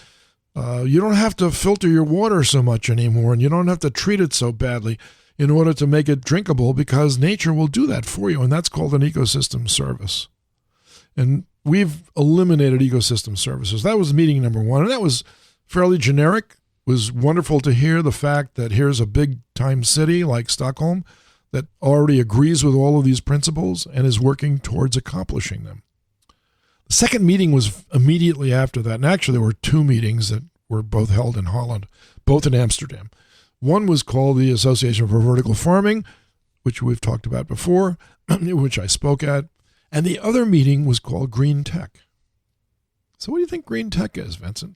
You don't have to filter your water so much anymore, and you don't have to treat it so badly in order to make it drinkable, because nature will do that for you, and that's called an ecosystem service. And we've eliminated ecosystem services. That was meeting number 1, and that was fairly generic. It was wonderful to hear the fact that here's a big-time city like Stockholm that already agrees with all of these principles and is working towards accomplishing them. The second meeting was immediately after that, and actually there were 2 meetings that were both held in Holland, both in Amsterdam. One was called the Association for Vertical Farming, which we've talked about before, which I spoke at, and the other meeting was called Green Tech. So what do you think green tech is, Vincent?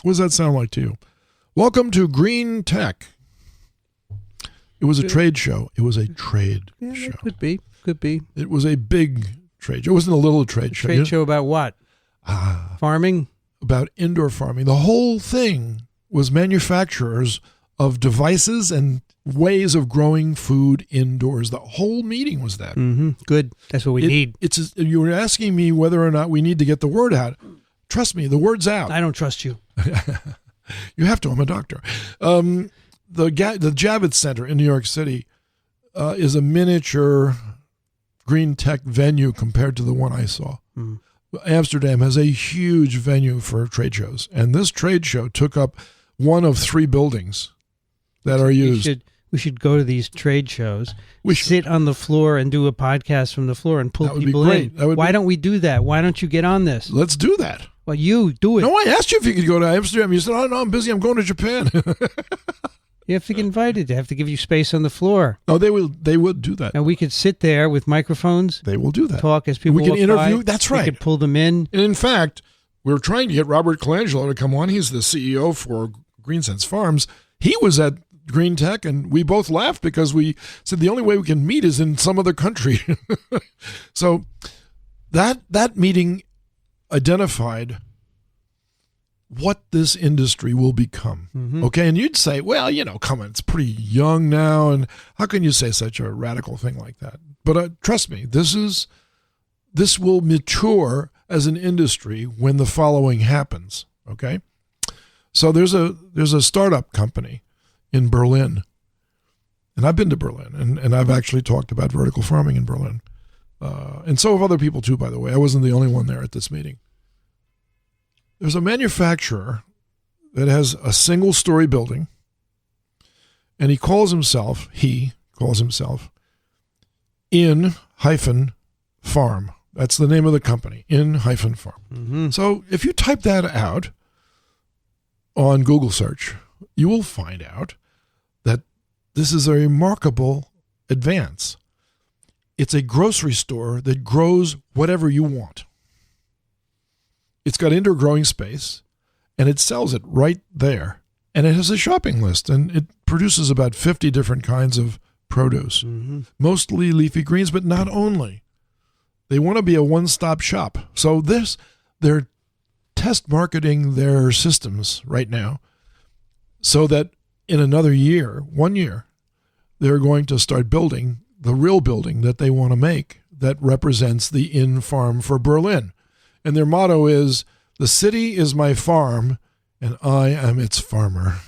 What does that sound like to you? Welcome to Green Tech. It was a trade show. It was a trade show. Could be. It was a big trade show. It wasn't a little trade show. Trade show about what? Farming? About indoor farming. The whole thing was manufacturers of devices and ways of growing food indoors. The whole meeting was that. Mm-hmm. Good. That's what we need. You were asking me whether or not we need to get the word out. Trust me, the word's out. I don't trust you. You have to. I'm a doctor. The Javits Center in New York City is a miniature green tech venue compared to the one I saw. Mm. Amsterdam has a huge venue for trade shows, and this trade show took up one of 3 buildings that are used. We should go to these trade shows. We should. Sit on the floor and do a podcast from the floor and pull That would be people great. in. Why don't we do that? Why don't you get on this? Let's do that. Well, you do it. No, I asked you if you could go to Amsterdam. You said, "Oh no, I'm busy. I'm going to Japan." You have to get invited. They have to give you space on the floor. No, they will. They would do that. And we could sit there with microphones. They will do that. Talk as people We can walk interview. by. That's right. We could pull them in. And in fact, we're trying to get Robert Colangelo to come on. He's the CEO for Green Sense Farms. He was at Green Tech, and we both laughed because we said the only way we can meet is in some other country. So that meeting identified what this industry will become. Mm-hmm. Okay, and you'd say, well, come on, it's pretty young now, and how can you say such a radical thing like that? But trust me, this will mature as an industry when the following happens. Okay, so there's a startup company in Berlin, and I've been to Berlin, and I've actually talked about vertical farming in Berlin, and so have other people too. By the way, I wasn't the only one there at this meeting. There's a manufacturer that has a single-story building, and he calls himself In-Farm. That's the name of the company, In-Farm. Mm-hmm. So if you type that out on Google search, you will find out that this is a remarkable advance. It's a grocery store that grows whatever you want. It's got indoor growing space, and it sells it right there. And it has a shopping list, and it produces about 50 different kinds of produce, mostly leafy greens, but not only. They want to be a one-stop shop. So they're test marketing their systems right now so that in another year, 1 year, they're going to start building the real building that they want to make that represents the In-Farm for Berlin. And their motto is, "The city is my farm, and I am its farmer."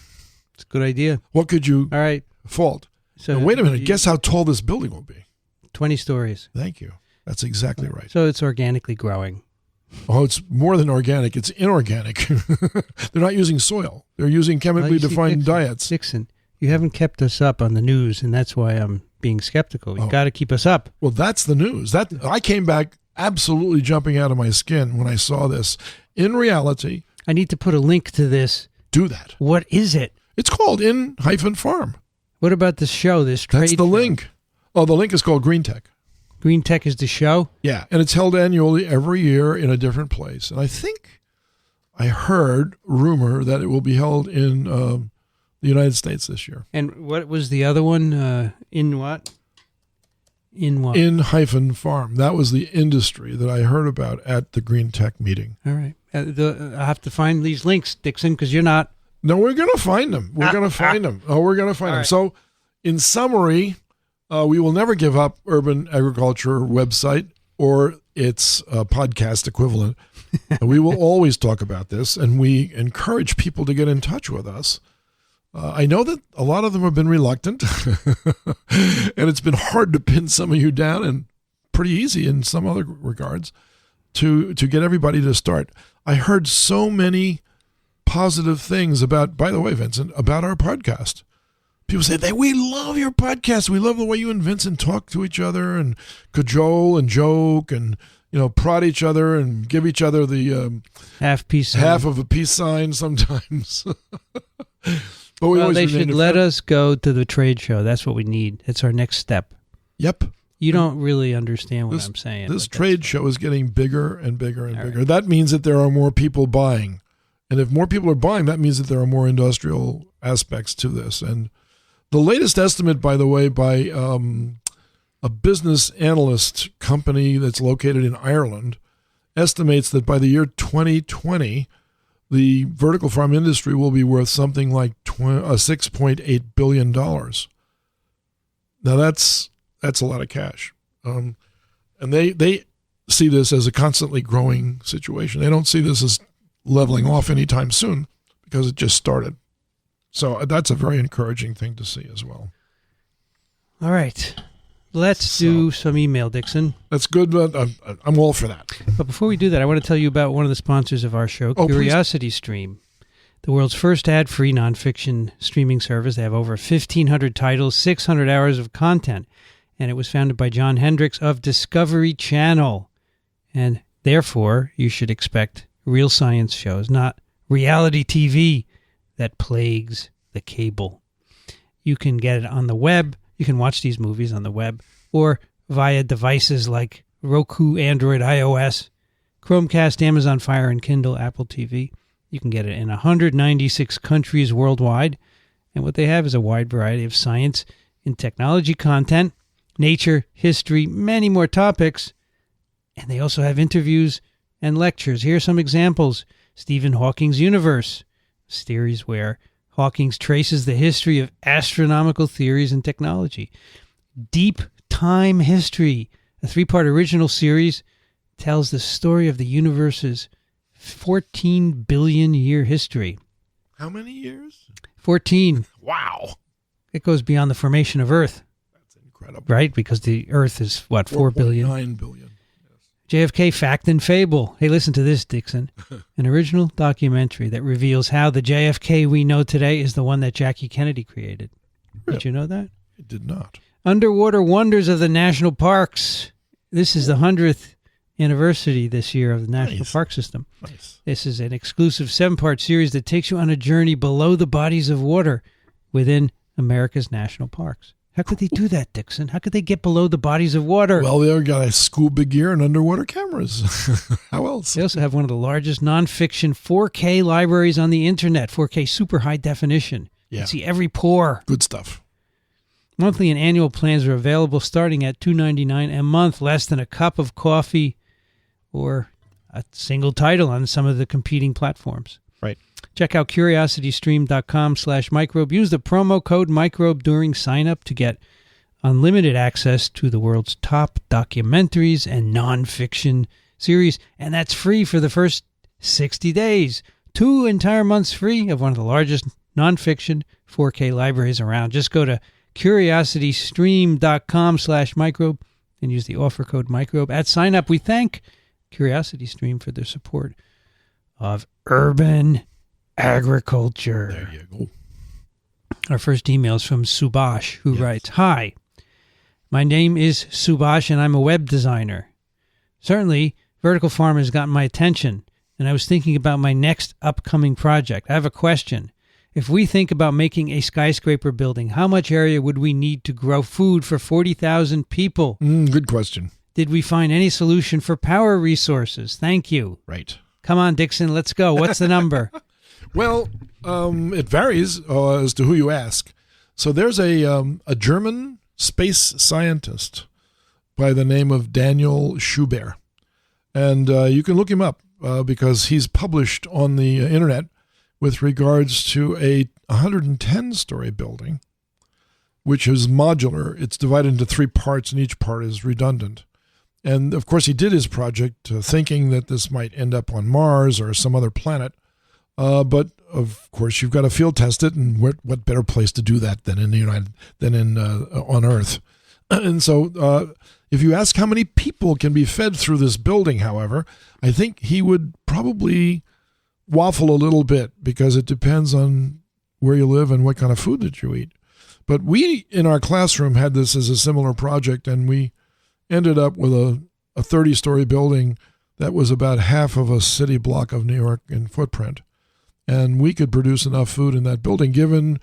It's a good idea. What could you All right. fault? So Now, wait a minute. Guess how tall this building will be? 20 stories. Thank you. That's exactly right. So it's organically growing. Oh, it's more than organic. It's inorganic. They're not using soil. They're using chemically defined diets. Dickson, you haven't kept us up on the news, and that's why I'm being skeptical. You've got to keep us up. Well, that's the news. That I came back absolutely jumping out of my skin when I saw this. In reality, I need to put a link to this. do that. What is it? It's called In-Farm. What about this show, this trade That's the show? link. Oh, the link is called Green Tech. Green Tech is the show? Yeah, and it's held annually every year in a different place. And I think I heard rumor that it will be held in the United States this year. And what was the other one? In what? In what? In-Farm. That was the industry that I heard about at the Green Tech meeting. All right. I have to find these links, Dickson, because you're not. No, we're going to find them. We're going to find them. Oh, we're going to find them. Right. So, in summary, we will never give up Urban Agriculture website or its podcast equivalent. We will always talk about this, and we encourage people to get in touch with us. I know that a lot of them have been reluctant, and it's been hard to pin some of you down, and pretty easy in some other regards to get everybody to start. I heard so many positive things about, by the way, Vincent, about our podcast. People say, we love your podcast. We love the way you and Vincent talk to each other and cajole and joke and, prod each other and give each other the half of a peace sign sometimes. But they should let us go to the trade show. That's what we need. It's our next step. Yep. You don't really understand what I'm saying. This trade show is getting bigger and bigger and bigger. Right. That means that there are more people buying. And if more people are buying, that means that there are more industrial aspects to this. And the latest estimate, by the way, by a business analyst company that's located in Ireland, estimates that by the year 2020, the vertical farm industry will be worth something like $6.8 billion. Now, that's a lot of cash. And they see this as a constantly growing situation. They don't see this as leveling off anytime soon because it just started. So that's a very encouraging thing to see as well. All right. Let's do some email, Dickson. That's good. But I'm all for that. But before we do that, I want to tell you about one of the sponsors of our show, Curiosity Stream. the world's first ad-free nonfiction streaming service. They have over 1,500 titles, 600 hours of content, and it was founded by John Hendricks of Discovery Channel. And therefore, you should expect real science shows, not reality TV that plagues the cable. You can get it on the web. You can watch these movies on the web or via devices like Roku, Android, iOS, Chromecast, Amazon Fire, and Kindle, Apple TV. You can get it in 196 countries worldwide. And what they have is a wide variety of science and technology content, nature, history, many more topics. And they also have interviews and lectures. Here are some examples. Stephen Hawking's Universe, a series where Hawking traces the history of astronomical theories and technology. Deep Time History, a 3-part original series, tells the story of the universe's 14 billion year history. How many years? 14. Wow. It goes beyond the formation of Earth. That's incredible. Right? Because the Earth is, 4 billion? 9 billion. JFK Fact and Fable. Hey, listen to this, Dickson. An original documentary that reveals how the JFK we know today is the one that Jackie Kennedy created. Really? Did you know that? I did not. Underwater Wonders of the National Parks. This is the 100th anniversary this year of the National Park System. Nice. This is an exclusive 7-part series that takes you on a journey below the bodies of water within America's national parks. How could they do that, Dickson? How could they get below the bodies of water? Well, they've got scuba gear and underwater cameras. How else? They also have one of the largest nonfiction 4K libraries on the internet, 4K super high definition. You can see every pore. Good stuff. Monthly and annual plans are available starting at $2.99 a month, less than a cup of coffee or a single title on some of the competing platforms. Right. Check out curiositystream.com/microbe. Use the promo code microbe during sign-up to get unlimited access to the world's top documentaries and nonfiction series. And that's free for the first 60 days. 2 entire months free of one of the largest nonfiction 4K libraries around. Just go to curiositystream.com/microbe and use the offer code microbe at sign-up. We thank CuriosityStream for their support of urban agriculture. There you go. Our first email is from Subhash, who writes, "Hi, my name is Subhash and I'm a web designer. Certainly, vertical farming has gotten my attention, and I was thinking about my next upcoming project. I have a question. If we think about making a skyscraper building, how much area would we need to grow food for 40,000 people? Good question. Did we find any solution for power resources? Thank you." Right. Come on, Dickson, let's go. What's the number? Well, it varies as to who you ask. So there's a German space scientist by the name of Daniel Schubert. And you can look him up because he's published on the internet with regards to a 110-story building, which is modular. It's divided into 3 parts, and each part is redundant. And, of course, he did his project thinking that this might end up on Mars or some other planet. But, of course, you've got to field test it, and what better place to do that than on Earth? And so if you ask how many people can be fed through this building, however, I think he would probably waffle a little bit because it depends on where you live and what kind of food that you eat. But we, in our classroom, had this as a similar project, and we ended up with a 30-story building that was about half of a city block of New York in footprint. And we could produce enough food in that building, given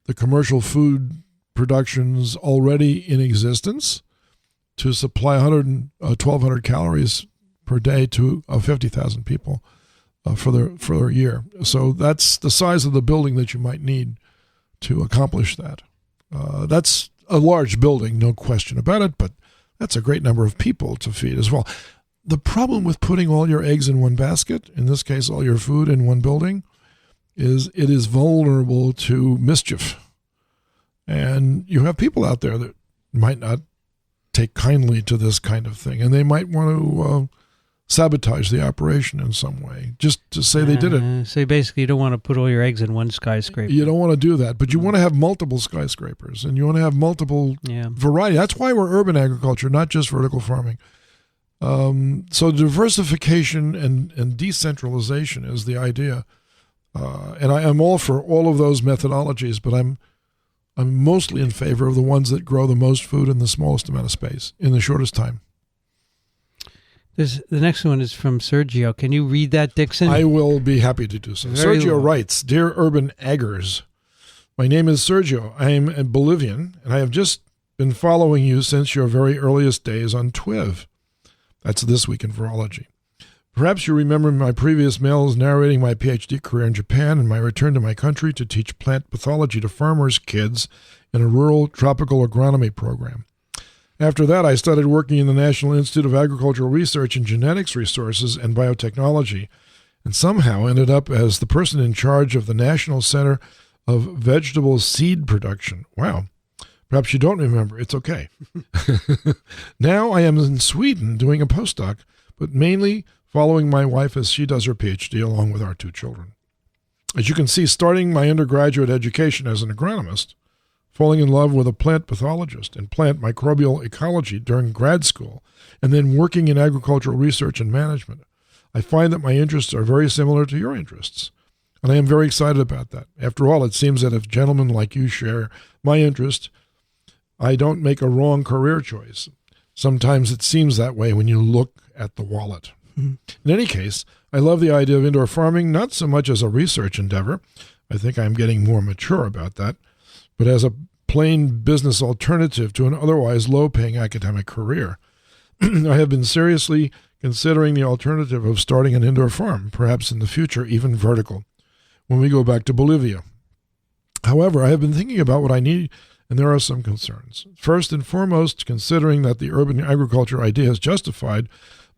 the commercial food productions already in existence, to supply 1,200 calories per day to 50,000 people for their year. So that's the size of the building that you might need to accomplish that. That's a large building, no question about it, but that's a great number of people to feed as well. The problem with putting all your eggs in one basket, in this case all your food in one building, is it is vulnerable to mischief. And you have people out there that might not take kindly to this kind of thing, and they might want to sabotage the operation in some way, just to say they did it. So basically you don't want to put all your eggs in one skyscraper. You don't want to do that, but you want to have multiple skyscrapers, and you want to have multiple variety. That's why we're urban agriculture, not just vertical farming. So diversification and decentralization is the idea. And I am all for all of those methodologies, but I'm mostly in favor of the ones that grow the most food in the smallest amount of space in the shortest time. The next one is from Sergio. Can you read that, Dickson? I will be happy to do so. Sergio writes, Dear Urban Aggers, my name is Sergio. I am a Bolivian, and I have just been following you since your very earliest days on Twiv. That's This Week in Virology. Perhaps you remember my previous mails narrating my PhD career in Japan and my return to my country to teach plant pathology to farmers' kids in a rural tropical agronomy program. After that, I started working in the National Institute of Agricultural Research and Genetics Resources and Biotechnology, and somehow ended up as the person in charge of the National Center of Vegetable Seed Production. Wow. Perhaps you don't remember. It's okay. Now I am in Sweden doing a postdoc, but mainly following my wife as she does her PhD along with our 2 children. As you can see, starting my undergraduate education as an agronomist, falling in love with a plant pathologist and plant microbial ecology during grad school, and then working in agricultural research and management, I find that my interests are very similar to your interests. And I am very excited about that. After all, it seems that if gentlemen like you share my interest, I don't make a wrong career choice. Sometimes it seems that way when you look at the wallet. In any case, I love the idea of indoor farming, not so much as a research endeavor. I think I'm getting more mature about that, but as a plain business alternative to an otherwise low-paying academic career. I have been seriously considering the alternative of starting an indoor farm, perhaps in the future even vertical, when we go back to Bolivia. However, I have been thinking about what I need, and there are some concerns. First and foremost, considering that the urban agriculture idea is justified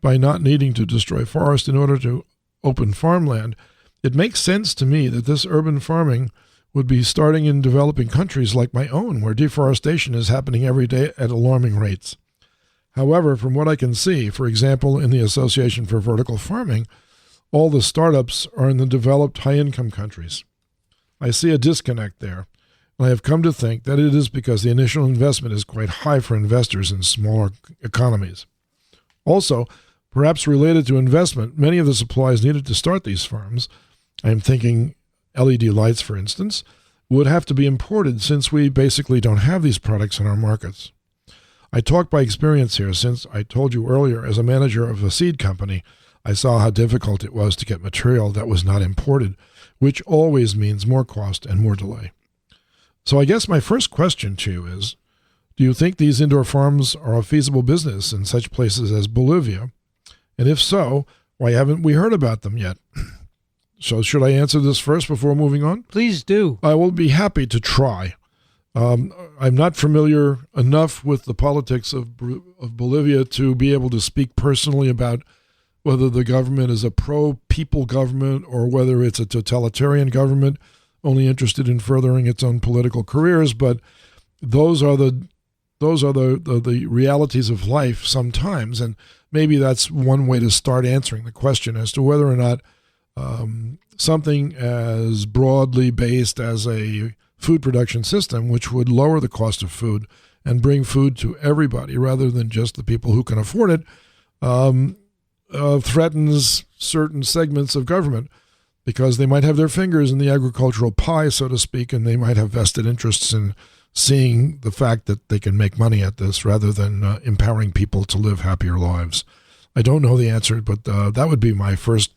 by not needing to destroy forest in order to open farmland, it makes sense to me that this urban farming would be starting in developing countries like my own, where deforestation is happening every day at alarming rates. However, from what I can see, for example, in the Association for Vertical Farming, all the startups are in the developed high-income countries. I see a disconnect there, and I have come to think that it is because the initial investment is quite high for investors in smaller economies. Also, perhaps related to investment, many of the supplies needed to start these farms, I am thinking LED lights, for instance, would have to be imported since we basically don't have these products in our markets. I talk by experience here, since I told you earlier, as a manager of a seed company, I saw how difficult it was to get material that was not imported, which always means more cost and more delay. So I guess my first question to you is, do you think these indoor farms are a feasible business in such places as Bolivia? And if so, why haven't we heard about them yet? So should I answer this first before moving on? Please do. I will be happy to try. I'm not familiar enough with the politics of Bolivia to be able to speak personally about whether the government is a pro-people government or whether it's a totalitarian government only interested in furthering its own political careers. But those are the realities of life sometimes, and maybe that's one way to start answering the question as to whether or not something as broadly based as a food production system, which would lower the cost of food and bring food to everybody rather than just the people who can afford it, threatens certain segments of government because they might have their fingers in the agricultural pie, so to speak, and they might have vested interests in seeing the fact that they can make money at this rather than empowering people to live happier lives. I don't know the answer, but that would be my first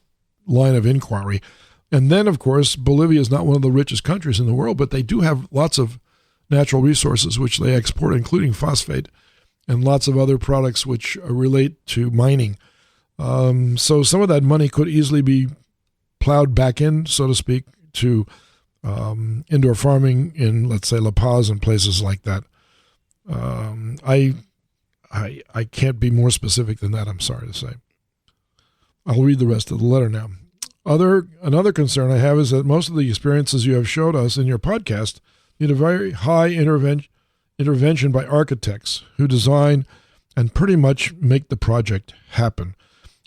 line of inquiry. And then, of course, Bolivia is not one of the richest countries in the world, but they do have lots of natural resources which they export, including phosphate and lots of other products which relate to mining. So some of that money could easily be plowed back in, so to speak, to indoor farming in, let's say, La Paz and places like that. I can't be more specific than that, I'm sorry to say. I'll read the rest of the letter now. Another concern I have is that most of the experiences you have showed us in your podcast need a very high intervention by architects who design and pretty much make the project happen.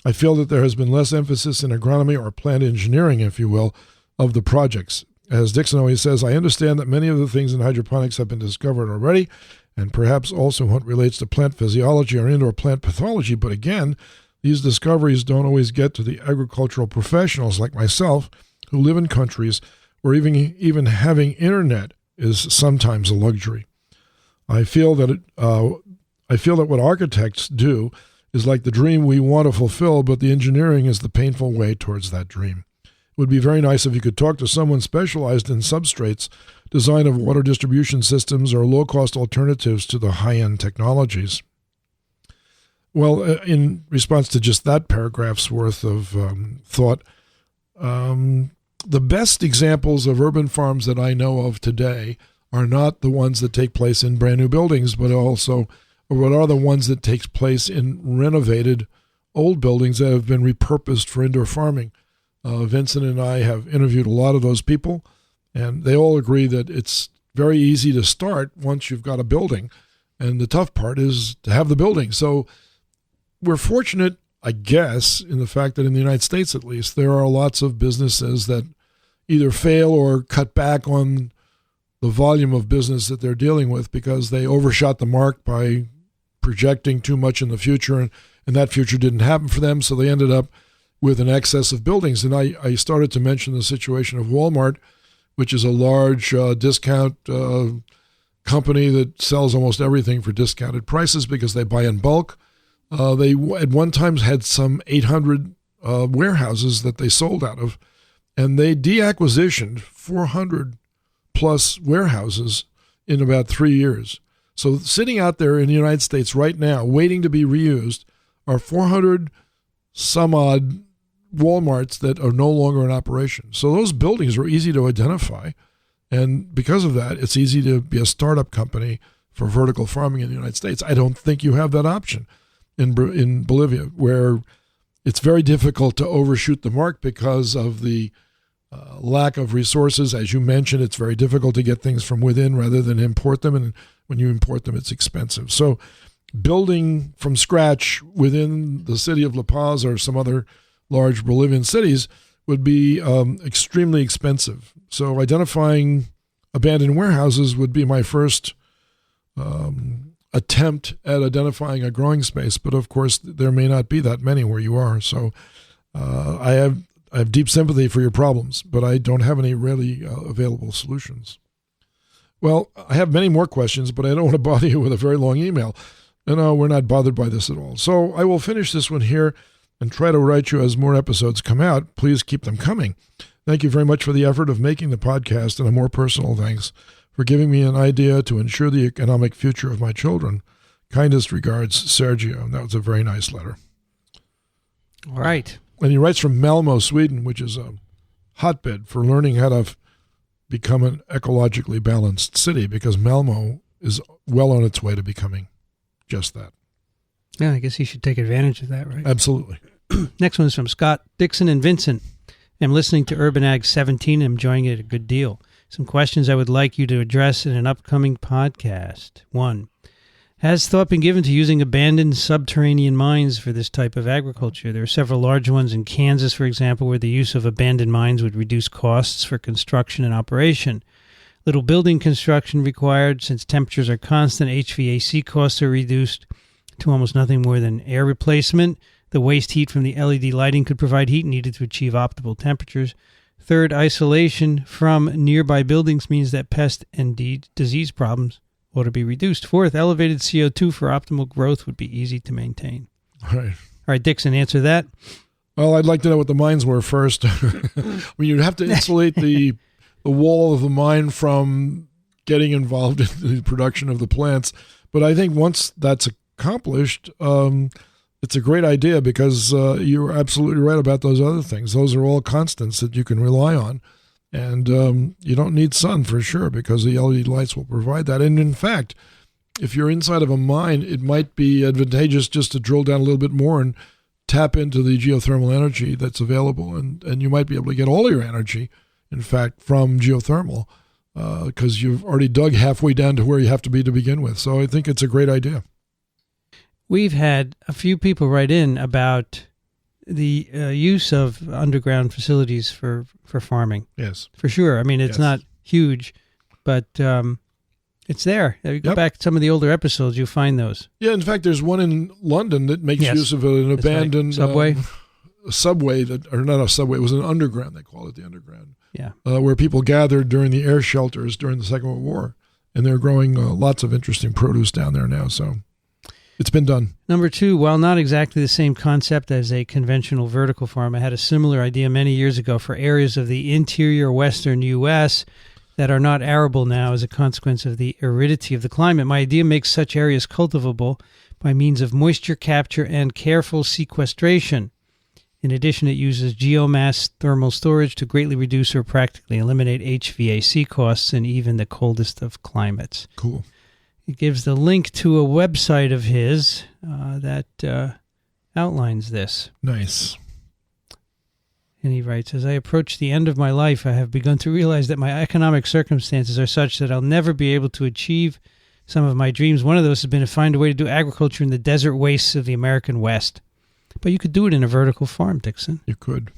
I feel that there has been less emphasis in agronomy or plant engineering, if you will, of the projects. As Dickson always says, I understand that many of the things in hydroponics have been discovered already, and perhaps also what relates to plant physiology or indoor plant pathology, but again, these discoveries don't always get to the agricultural professionals like myself who live in countries where even having internet is sometimes a luxury. I feel that what architects do is like the dream we want to fulfill, but the engineering is the painful way towards that dream. It would be very nice if you could talk to someone specialized in substrates, design of water distribution systems, or low-cost alternatives to the high-end technologies. Well, in response to just that paragraph's worth of thought, the best examples of urban farms that I know of today are not the ones that take place in brand new buildings, but also what are the ones that take place in renovated old buildings that have been repurposed for indoor farming. Vincent and I have interviewed a lot of those people, and they all agree that it's very easy to start once you've got a building, and the tough part is to have the building. So we're fortunate, I guess, in the fact that in the United States, at least, there are lots of businesses that either fail or cut back on the volume of business that they're dealing with because they overshot the mark by projecting too much in the future, and that future didn't happen for them, so they ended up with an excess of buildings. And I started to mention the situation of Walmart, which is a large discount company that sells almost everything for discounted prices because they buy in bulk. They at one time had some 800 warehouses that they sold out of, and they deacquisitioned 400 plus warehouses in about 3 years. So sitting out there in the United States right now, waiting to be reused, are 400 some odd Walmarts that are no longer in operation. So those buildings are easy to identify. And because of that, it's easy to be a startup company for vertical farming in the United States. I don't think you have that option in Bolivia, where it's very difficult to overshoot the mark because of the lack of resources. As you mentioned, it's very difficult to get things from within rather than import them. And when you import them, it's expensive. So building from scratch within the city of La Paz or some other large Bolivian cities would be extremely expensive. So identifying abandoned warehouses would be my first attempt at identifying a growing space. But of course, there may not be that many where you are. So I have deep sympathy for your problems, but I don't have any really available solutions. Well, I have many more questions, but I don't want to bother you with a very long email. No, we're not bothered by this at all. So I will finish this one here and try to write you as more episodes come out. Please keep them coming. Thank you very much for the effort of making the podcast, and a more personal thanks for giving me an idea to ensure the economic future of my children. Kindest regards, Sergio. And that was a very nice letter. All right. And he writes from Malmo, Sweden, which is a hotbed for learning how to become an ecologically balanced city, because Malmo is well on its way to becoming just that. Yeah, I guess you should take advantage of that, right? Absolutely. Next one is from Scott, Dickson, and Vincent. I'm listening to Urban Ag 17 and enjoying it a good deal. Some questions I would like you to address in an upcoming podcast. 1. Has thought been given to using abandoned subterranean mines for this type of agriculture? There are several large ones in Kansas, for example, where the use of abandoned mines would reduce costs for construction and operation. Little building construction required. Since temperatures are constant, HVAC costs are reduced to almost nothing more than air replacement. The waste heat from the LED lighting could provide heat needed to achieve optimal temperatures. 3rd, isolation from nearby buildings means that pest and disease problems ought to be reduced. 4th, elevated CO2 for optimal growth would be easy to maintain. All right, Dickson, answer that. Well, I'd like to know what the mines were first. You'd have to insulate the wall of the mine from getting involved in the production of the plants. But I think once that's accomplished, it's a great idea, because you're absolutely right about those other things. Those are all constants that you can rely on. And you don't need sun for sure, because the LED lights will provide that. And in fact, if you're inside of a mine, it might be advantageous just to drill down a little bit more and tap into the geothermal energy that's available. And you might be able to get all your energy, in fact, from geothermal, because you've already dug halfway down to where you have to be to begin with. So I think it's a great idea. We've had a few people write in about the use of underground facilities for farming. Yes. For sure. I mean, it's not huge, but it's there. If you go back to some of the older episodes, you'll find those. Yeah, in fact, there's one in London that makes use of an abandoned subway. subway or not a subway, it was an underground, they call it the underground, Yeah. where people gathered during the air shelters during the Second World War. And they're growing lots of interesting produce down there now. So it's been done. Number 2, while not exactly the same concept as a conventional vertical farm, I had a similar idea many years ago for areas of the interior western U.S. that are not arable now as a consequence of the aridity of the climate. My idea makes such areas cultivable by means of moisture capture and careful sequestration. In addition, it uses geomass thermal storage to greatly reduce or practically eliminate HVAC costs in even the coldest of climates. Cool. It gives the link to a website of his that outlines this. Nice. And he writes, as I approach the end of my life, I have begun to realize that my economic circumstances are such that I'll never be able to achieve some of my dreams. One of those has been to find a way to do agriculture in the desert wastes of the American West. But you could do it in a vertical farm, Dickson. You could.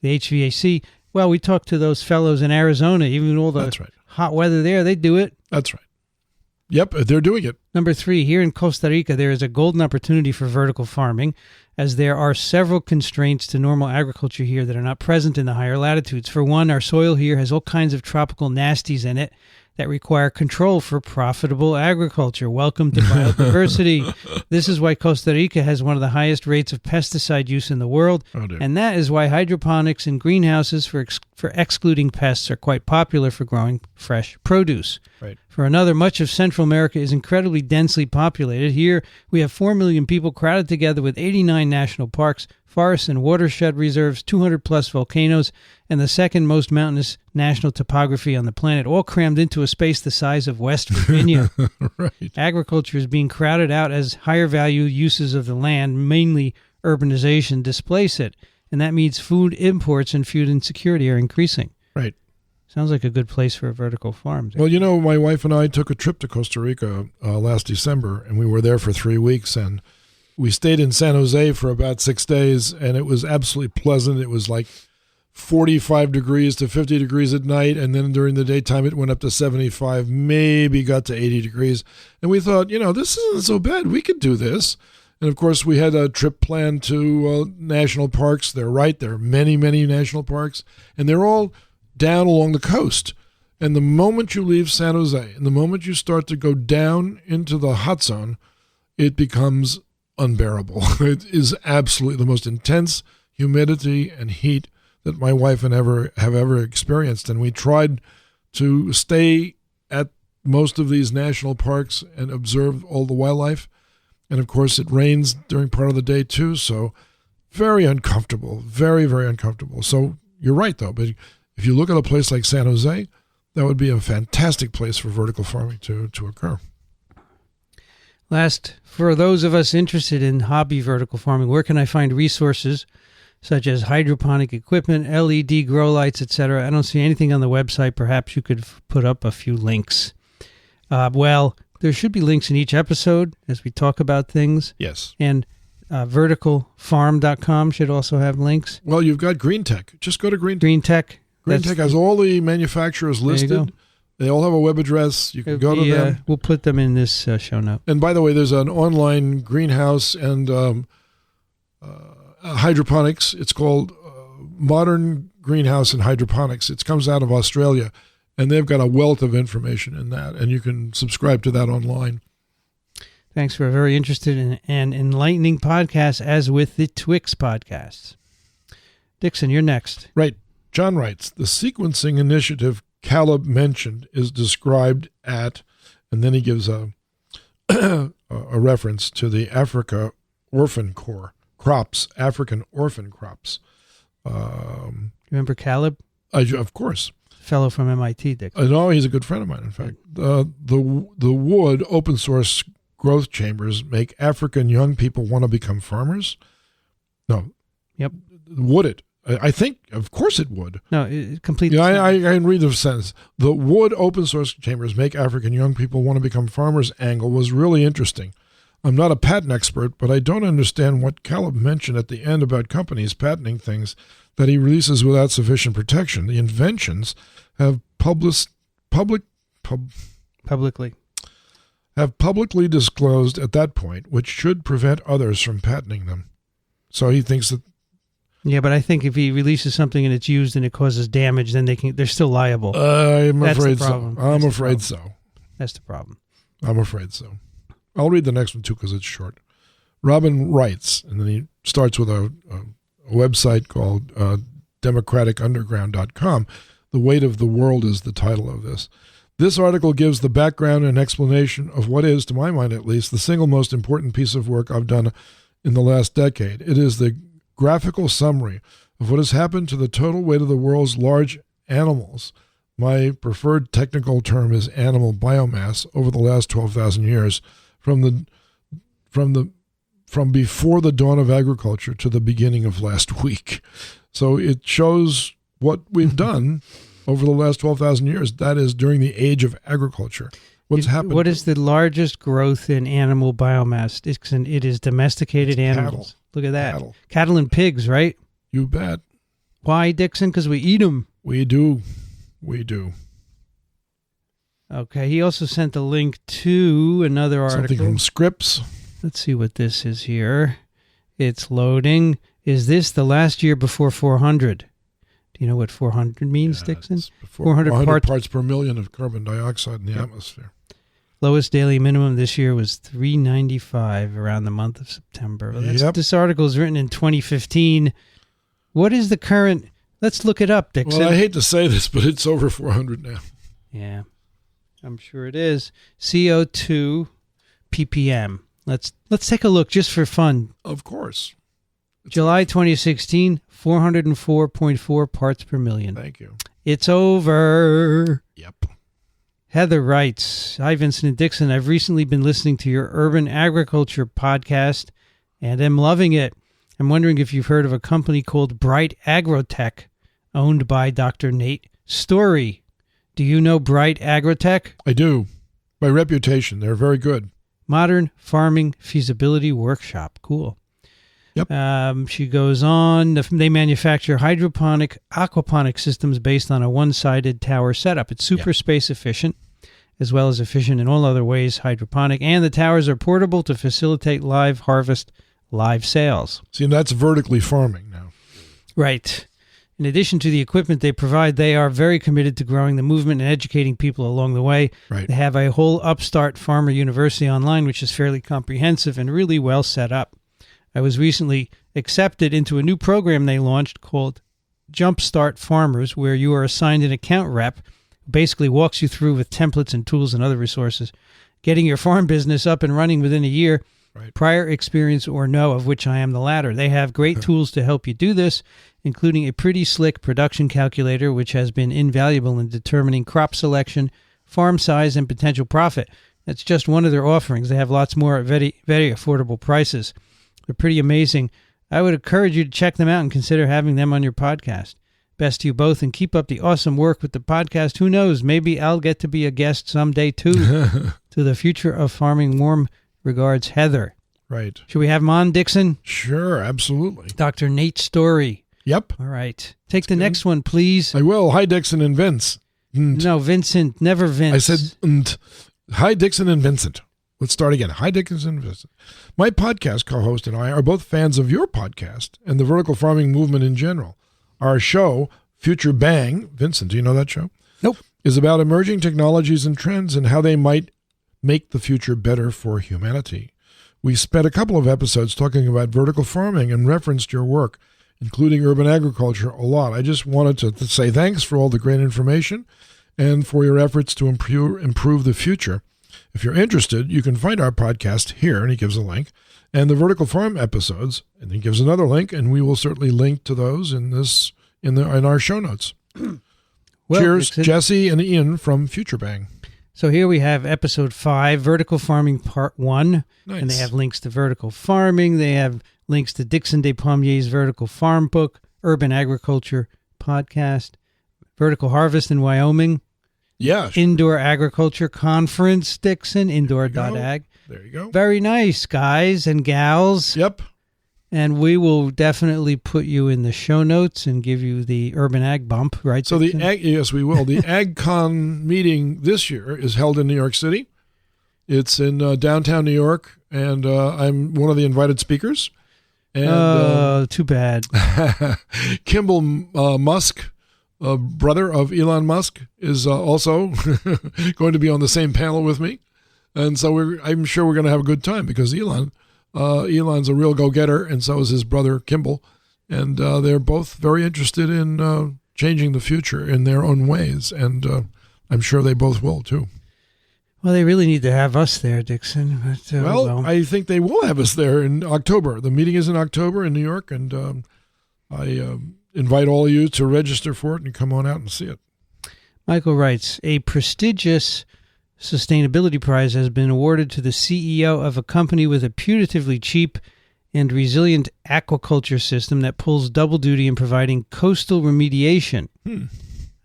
The HVAC, well, we talked to those fellows in Arizona, even all the hot weather there, they do it. That's right. Yep, they're doing it. Number 3, here in Costa Rica, there is a golden opportunity for vertical farming, as there are several constraints to normal agriculture here that are not present in the higher latitudes. For one, our soil here has all kinds of tropical nasties in it that require control for profitable agriculture. Welcome to biodiversity. This is why Costa Rica has one of the highest rates of pesticide use in the world, and that is why hydroponics and greenhouses for excluding pests are quite popular for growing fresh produce. Right. For another, much of Central America is incredibly densely populated. Here, we have 4 million people crowded together with 89 national parks, forests and watershed reserves, 200-plus volcanoes, and the second most mountainous national topography on the planet, all crammed into a space the size of West Virginia. Right. Agriculture is being crowded out as higher value uses of the land, mainly urbanization, displace it, and that means food imports and food insecurity are increasing. Right. Sounds like a good place for a vertical farm. Well, you know, my wife and I took a trip to Costa Rica last December, and we were there for 3 weeks, and we stayed in San Jose for about 6 days, and it was absolutely pleasant. It was like 45 degrees to 50 degrees at night, and then during the daytime it went up to 75, maybe got to 80 degrees. And we thought, you know, this isn't so bad. We could do this. And, of course, we had a trip planned to national parks. There are many, many national parks, and they're all down along the coast. And the moment you leave San Jose, and the moment you start to go down into the hot zone, it becomes unbearable. It is absolutely the most intense humidity and heat that my wife and have ever experienced. And we tried to stay at most of these national parks and observe all the wildlife. And of course, it rains during part of the day too, so very uncomfortable, very, very uncomfortable. So you're right, though. But if you look at a place like San Jose, that would be a fantastic place for vertical farming to occur. Last, for those of us interested in hobby vertical farming, where can I find resources such as hydroponic equipment, LED grow lights, etc.? I don't see anything on the website. Perhaps you could put up a few links. Well, there should be links in each episode as we talk about things. Yes. And verticalfarm.com should also have links. Well, you've got Green Tech. Just go to Green Tech. Green Tech. Green Tech has all the manufacturers listed. They all have a web address. You can go to them. We'll put them in this show note. And by the way, there's an online greenhouse and hydroponics. It's called Modern Greenhouse and Hydroponics. It comes out of Australia, and they've got a wealth of information in that, and you can subscribe to that online. Thanks for a very interesting and enlightening podcast, as with the Twix podcasts. Dickson, you're next. Right. John writes, the sequencing initiative Caleb mentioned is described at, and then he gives a reference to the African orphan crops. Remember Caleb? Of course. Fellow from MIT, Dick. No, he's a good friend of mine, in fact. The wood open source growth chambers make African young people want to become farmers? No. Yep. Would it? I think, of course it would. No, it completely. Yeah, I can read the sentence. The wood open source chambers make African young people want to become farmers angle was really interesting. I'm not a patent expert, but I don't understand what Caleb mentioned at the end about companies patenting things that he releases without sufficient protection. The inventions have publicly disclosed at that point, which should prevent others from patenting them. So he thinks that Yeah, but I think if he releases something and it's used and it causes damage, then they're still liable. I'm That's afraid the so. problem. I'm afraid so. That's the problem. I'm afraid so. I'll read the next one, too, because it's short. Robin writes, and then he starts with a website called democraticunderground.com. The Weight of the World is the title of this. This article gives the background and explanation of what is, to my mind at least, the single most important piece of work I've done in the last decade. It is the graphical summary of what has happened to the total weight of the world's large animals. My preferred technical term is animal biomass over the last 12,000 years, from before the dawn of agriculture to the beginning of last week. So it shows what we've done over the last 12,000 years. That is during the age of agriculture. What's happened? What is the largest growth in animal biomass, Dickson? It is domesticated animals. Cattle. Look at that. Cattle and pigs, right? You bet. Why, Dickson? Because we eat them. We do. We do. Okay. He also sent a link to another article. Something from Scripps. Let's see what this is here. It's loading. Is this the last year before 400? Do you know what 400 means, Dickson? 400 parts per million of carbon dioxide in the atmosphere. Lowest daily minimum this year was 395 around the month of September. This article is written in 2015. What is the current? Let's look it up, Dickson. Well, I hate to say this, but it's over 400 now. Yeah, I'm sure it is. CO2 ppm. Let's take a look just for fun. Of course. July 2016, 404.4 parts per million. Thank you. It's over. Yep. Heather writes, Hi, Vincent and Dickson. I've recently been listening to your urban agriculture podcast and am loving it. I'm wondering if you've heard of a company called Bright Agrotech, owned by Dr. Nate Story. Do you know Bright Agrotech? I do. By reputation, they're very good. Modern Farming Feasibility Workshop. Cool. Yep. She goes on. They manufacture hydroponic, aquaponic systems based on a one-sided tower setup. It's super space efficient, as well as efficient in all other ways, hydroponic. And the towers are portable to facilitate live harvest, live sales. See, that's vertically farming now. Right. In addition to the equipment they provide, they are very committed to growing the movement and educating people along the way. Right. They have a whole upstart farmer university online, which is fairly comprehensive and really well set up. I was recently accepted into a new program they launched called Jumpstart Farmers, where you are assigned an account rep who basically walks you through with templates and tools and other resources, getting your farm business up and running within a year, prior experience or no, of which I am the latter. They have great tools to help you do this, including a pretty slick production calculator, which has been invaluable in determining crop selection, farm size, and potential profit. That's just one of their offerings. They have lots more at very, very affordable prices. They're pretty amazing. I would encourage you to check them out and consider having them on your podcast. Best to you both, and keep up the awesome work with the podcast. Who knows, maybe I'll get to be a guest someday too. To the future of farming. Warm regards, Heather. Right. Should we have him on, Dickson? Sure, absolutely. Dr. Nate Story. Yep. All right. Take the next one, please. I will. Hi, Dickson and Vince. No, Vincent. Never Vince. I said, hi, Dickson and Vincent. Let's start again. Hi, Dickson and Vincent. My podcast co-host and I are both fans of your podcast and the vertical farming movement in general. Our show, Future Bang, Vincent, do you know that show? Nope. Is about emerging technologies and trends and how they might make the future better for humanity. We spent a couple of episodes talking about vertical farming and referenced your work, including urban agriculture, a lot. I just wanted to say thanks for all the great information and for your efforts to improve the future. If you're interested, you can find our podcast here, and he gives a link, and the Vertical Farm episodes, and he gives another link, and we will certainly link to those in our show notes. Well, cheers, Jesse and Ian from Future Bang. So here we have episode 5, Vertical Farming Part 1, nice. And they have links to vertical farming. They have links to Dickson Despommier's Vertical Farm book, Urban Agriculture podcast, Vertical Harvest in Wyoming. Yeah. Indoor Agriculture Conference, Dickson, indoor.ag. There you go. Very nice, guys and gals. Yep. And we will definitely put you in the show notes and give you the Urban Ag bump, right? So Dickson? yes, we will. The AgCon meeting this year is held in New York City. It's in downtown New York, and I'm one of the invited speakers. And too bad. Kimball Musk, brother of Elon Musk, is also going to be on the same panel with me. And so I'm sure we're going to have a good time because Elon's a real go-getter, and so is his brother Kimball. And they're both very interested in changing the future in their own ways. And I'm sure they both will, too. Well, they really need to have us there, Dickson. But, well, I think they will have us there in October. The meeting is in October in New York, and I invite all of you to register for it and come on out and see it. Michael writes, a prestigious sustainability prize has been awarded to the CEO of a company with a putatively cheap and resilient aquaculture system that pulls double duty in providing coastal remediation.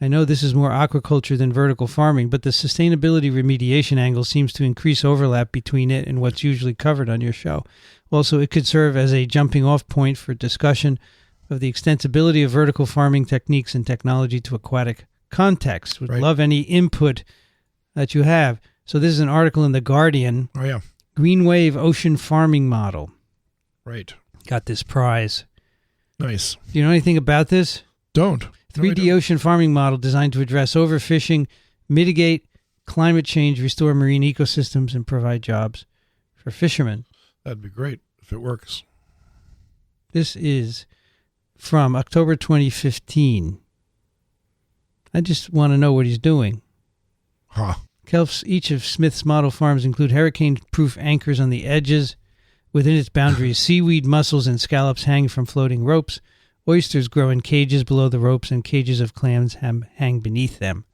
I know this is more aquaculture than vertical farming, but the sustainability remediation angle seems to increase overlap between it and what's usually covered on your show. Also, it could serve as a jumping-off point for discussion of the extensibility of vertical farming techniques and technology to aquatic contexts. Would love any input that you have. So this is an article in The Guardian. Oh, yeah. Green Wave Ocean Farming Model. Right. Got this prize. Nice. Do you know anything about this? Don't. 3D ocean farming model designed to address overfishing, mitigate climate change, restore marine ecosystems, and provide jobs for fishermen. That'd be great if it works. This is from October 2015. I just want to know what he's doing. Each of Smith's model farms include hurricane-proof anchors on the edges. Within its boundaries, seaweed, mussels, and scallops hang from floating ropes. Oysters grow in cages below the ropes, and cages of clams hang beneath them.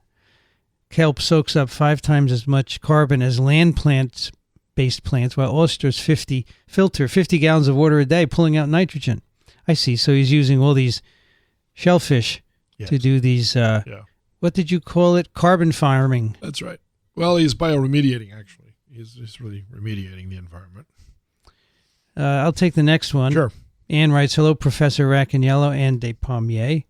Kelp soaks up 5 times as much carbon as land-based plants, while oysters filter 50 gallons of water a day, pulling out nitrogen. I see. So he's using all these shellfish to do these, what did you call it? Carbon farming. That's right. Well, he's bioremediating, actually. He's really remediating the environment. I'll take the next one. Sure. Anne writes, hello, Professor Racaniello and Despommier.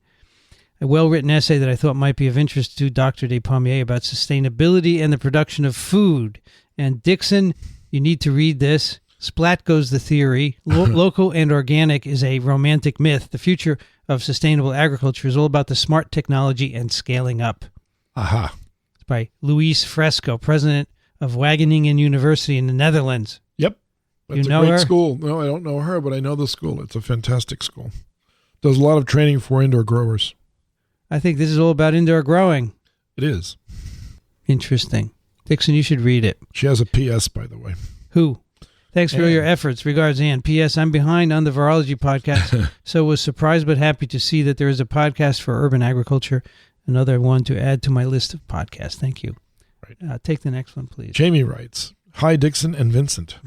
A well-written essay that I thought might be of interest to Dr. Despommier about sustainability and the production of food. And Dickson, you need to read this. Splat goes the theory. Local and organic is a romantic myth. The future of sustainable agriculture is all about the smart technology and scaling up. Aha. It's by Louise Fresco, president of Wageningen University in the Netherlands. Yep. That's a great school. No, I don't know her, but I know the school. It's a fantastic school. Does a lot of training for indoor growers. I think this is all about indoor growing. It is. Interesting. Dickson, you should read it. She has a P.S., by the way. Who? Thanks for all your efforts. Regards, Ann. P.S. I'm behind on the Virology podcast, so was surprised but happy to see that there is a podcast for urban agriculture, another one to add to my list of podcasts. Thank you. Right. Take the next one, please. Jamie writes, hi, Dickson and Vincent.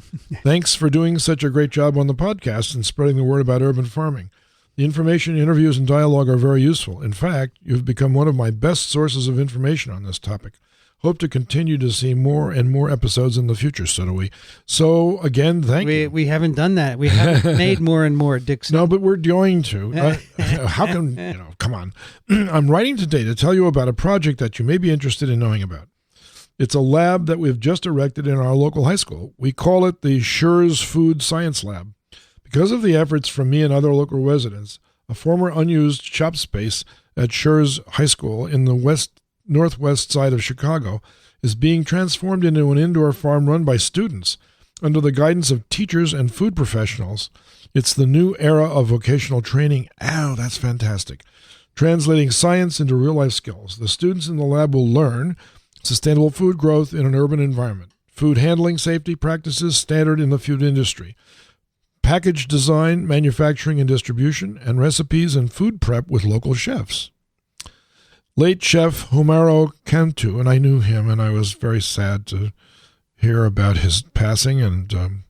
Thanks for doing such a great job on the podcast and spreading the word about urban farming. The information, interviews, and dialogue are very useful. In fact, you've become one of my best sources of information on this topic. Hope to continue to see more and more episodes in the future, so do we. So, again, thank you. We haven't done that. We haven't made more and more, Dickson. No, but we're going to. How can, come on. I'm writing today to tell you about a project that you may be interested in knowing about. It's a lab that we've just erected in our local high school. We call it the Schur's Food Science Lab. Because of the efforts from me and other local residents, a former unused shop space at Schur's High School in the northwest side of Chicago is being transformed into an indoor farm run by students under the guidance of teachers and food professionals. It's the new era of vocational training. Oh, that's fantastic. Translating science into real-life skills. The students in the lab will learn sustainable food growth in an urban environment, food handling safety practices standard in the food industry, package design, manufacturing and distribution, and recipes and food prep with local chefs. Late chef Homero Cantu, and I knew him, and I was very sad to hear about his passing, and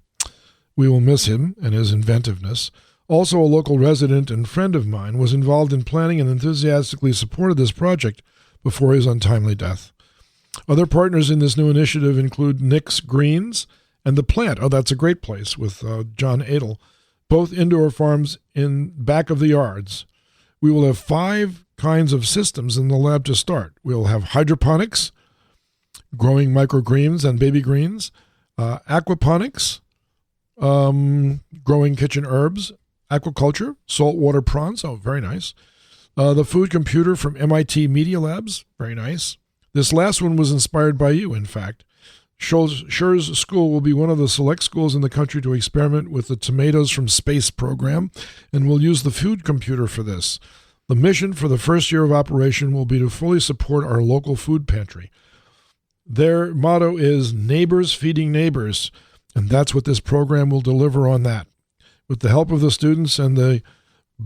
we will miss him and his inventiveness. Also, a local resident and friend of mine was involved in planning and enthusiastically supported this project before his untimely death. Other partners in this new initiative include Nick's Greens and The Plant. Oh, that's a great place with John Adel, both indoor farms in back of the yards. We will have 5 kinds of systems in the lab to start. We'll have hydroponics, growing microgreens and baby greens, aquaponics, growing kitchen herbs, aquaculture, saltwater prawns. Oh, very nice. The food computer from MIT Media Labs. Very nice. This last one was inspired by you, in fact. Schur's school will be one of the select schools in the country to experiment with the Tomatoes from Space program, and will use the food computer for this. The mission for the first year of operation will be to fully support our local food pantry. Their motto is neighbors feeding neighbors, and that's what this program will deliver on that. With the help of the students and the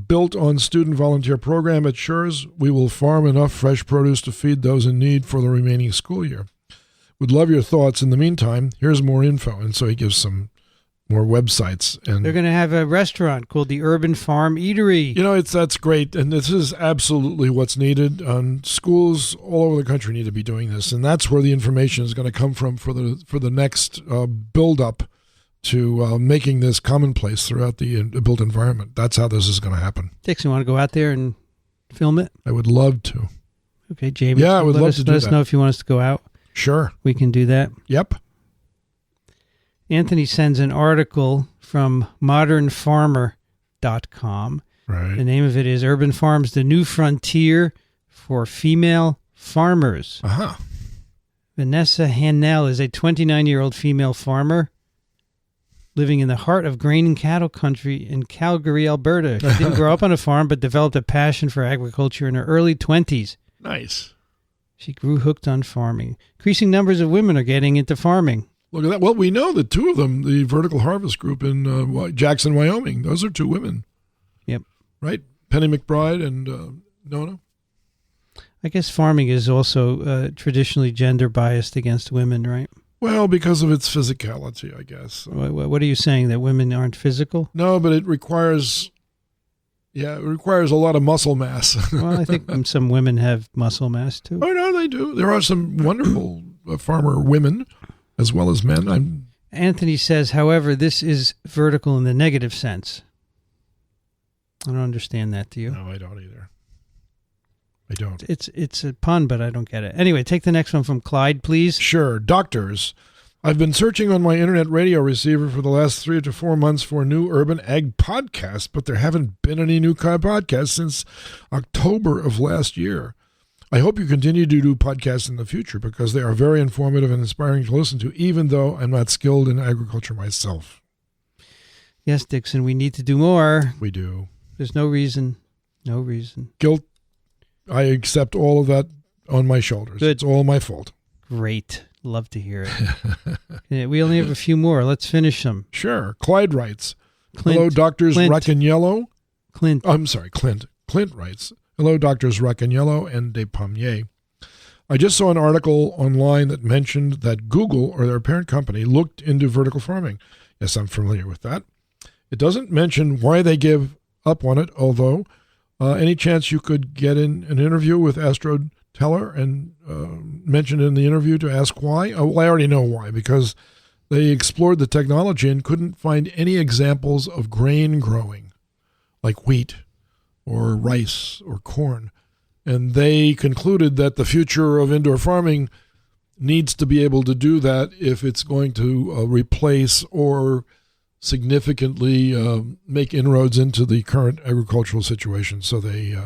built-on student volunteer program at Schur's, we will farm enough fresh produce to feed those in need for the remaining school year. Would love your thoughts. In the meantime, here's more info. And so he gives some more websites. And they're going to have a restaurant called the Urban Farm Eatery. You know, that's great. And this is absolutely what's needed. Schools all over the country need to be doing this. And that's where the information is going to come from for the next build-up to making this commonplace throughout the built environment. That's how this is going to happen. Dickson, want to go out there and film it? I would love to. Okay, Jamie. Yeah, I would love to do that. Let us know if you want us to go out. Sure. We can do that. Yep. Anthony sends an article from modernfarmer.com. Right. The name of it is Urban Farms, the New Frontier for Female Farmers. Uh-huh. Vanessa Hanel is a 29-year-old female farmer living in the heart of grain and cattle country in Calgary, Alberta. She didn't grow up on a farm, but developed a passion for agriculture in her early 20s. Nice. She grew hooked on farming. Increasing numbers of women are getting into farming. Look at that. Well, we know that two of them, the Vertical Harvest Group in Jackson, Wyoming, those are two women. Yep. Right? Penny McBride and Nona. I guess farming is also traditionally gender biased against women, right? Well, because of its physicality, I guess. What are you saying, that women aren't physical? No, but it requires a lot of muscle mass. Well, I think some women have muscle mass, too. Oh, no, they do. There are some wonderful farmer women as well as men. Anthony says, however, this is vertical in the negative sense. I don't understand that, do you? No, I don't either. I don't. It's a pun, but I don't get it. Anyway, take the next one from Clyde, please. Sure. Doctors. I've been searching on my internet radio receiver for the last 3 to 4 months for a new urban ag podcast, but there haven't been any new podcasts since October of last year. I hope you continue to do podcasts in the future because they are very informative and inspiring to listen to, even though I'm not skilled in agriculture myself. Yes, Dickson, we need to do more. We do. There's no reason. No reason. Guilt. I accept all of that on my shoulders. Good. It's all my fault. Great. Love to hear it. Yeah, we only have a few more. Let's finish them. Sure. Clyde writes, hello, Doctors Racaniello. Clint. I'm sorry, Clint. Clint writes, hello, Doctors Racaniello and Despommier. I just saw an article online that mentioned that Google, or their parent company, looked into vertical farming. Yes, I'm familiar with that. It doesn't mention why they give up on it, although any chance you could get in an interview with Astro Teller and mention in the interview to ask why? Oh, well, I already know why, because they explored the technology and couldn't find any examples of grain growing, like wheat or rice or corn. And they concluded that the future of indoor farming needs to be able to do that if it's going to replace or significantly make inroads into the current agricultural situation. So they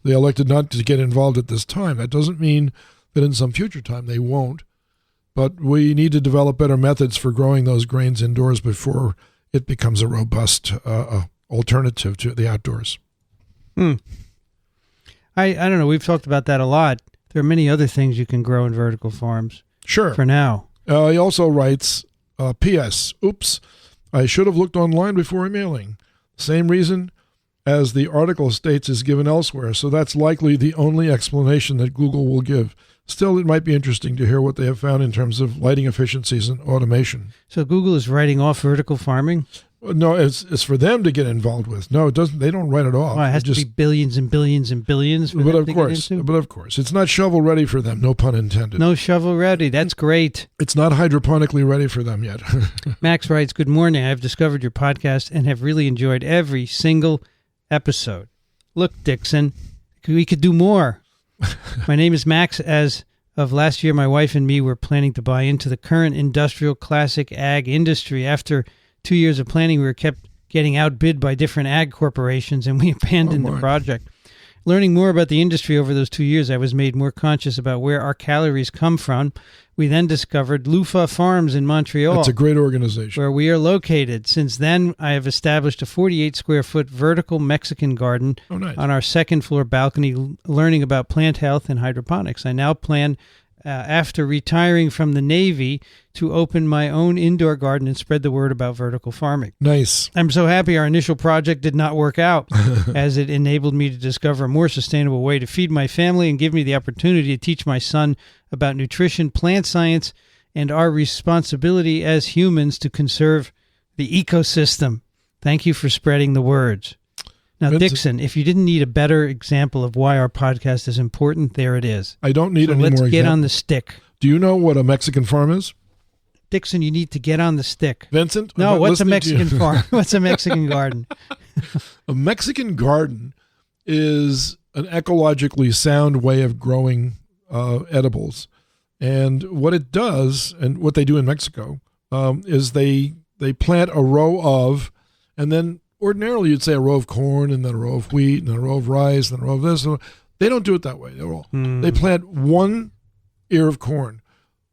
elected not to get involved at this time. That doesn't mean that in some future time they won't, but we need to develop better methods for growing those grains indoors before it becomes a robust alternative to the outdoors. I don't know. We've talked about that a lot. There are many other things you can grow in vertical farms. Sure. For now. He also writes, P.S. Oops, I should have looked online before emailing. Same reason as the article states is given elsewhere, so that's likely the only explanation that Google will give. Still, it might be interesting to hear what they have found in terms of lighting efficiencies and automation. So Google is writing off vertical farming? No, it's for them to get involved with. No, it doesn't. They don't write it off. Well, it has to be billions and billions and billions for them to get into? But of course, it's not shovel ready for them. No pun intended. No shovel ready. That's great. It's not hydroponically ready for them yet. Max writes, good morning. I have discovered your podcast and have really enjoyed every single episode. Look, Dickson, we could do more. My name is Max. As of last year, my wife and me were planning to buy into the current industrial classic ag industry. After 2 years of planning, we were kept getting outbid by different ag corporations, and we abandoned the project. Learning more about the industry over those 2 years, I was made more conscious about where our calories come from. We then discovered Lufa Farms in Montreal. It's a great organization. Where we are located. Since then, I have established a 48-square-foot vertical Mexican garden on our second-floor balcony, learning about plant health and hydroponics. I now plan, after retiring from the Navy, to open my own indoor garden and spread the word about vertical farming. Nice. I'm so happy our initial project did not work out, as it enabled me to discover a more sustainable way to feed my family and give me the opportunity to teach my son about nutrition, plant science, and our responsibility as humans to conserve the ecosystem. Thank you for spreading the words. Now, Vincent, Dickson, if you didn't need a better example of why our podcast is important, there it is. I don't need any more examples. Let's get on the stick. Do you know what a Mexican farm is? Dickson, you need to get on the stick. Vincent? No, what's a Mexican farm? What's a Mexican garden? A Mexican garden is an ecologically sound way of growing edibles. And what it does, and what they do in Mexico, is they plant a row of, and then ordinarily you'd say a row of corn, and then a row of wheat, and then a row of rice, and then a row of this. They don't do it that way at all. They plant one ear of corn,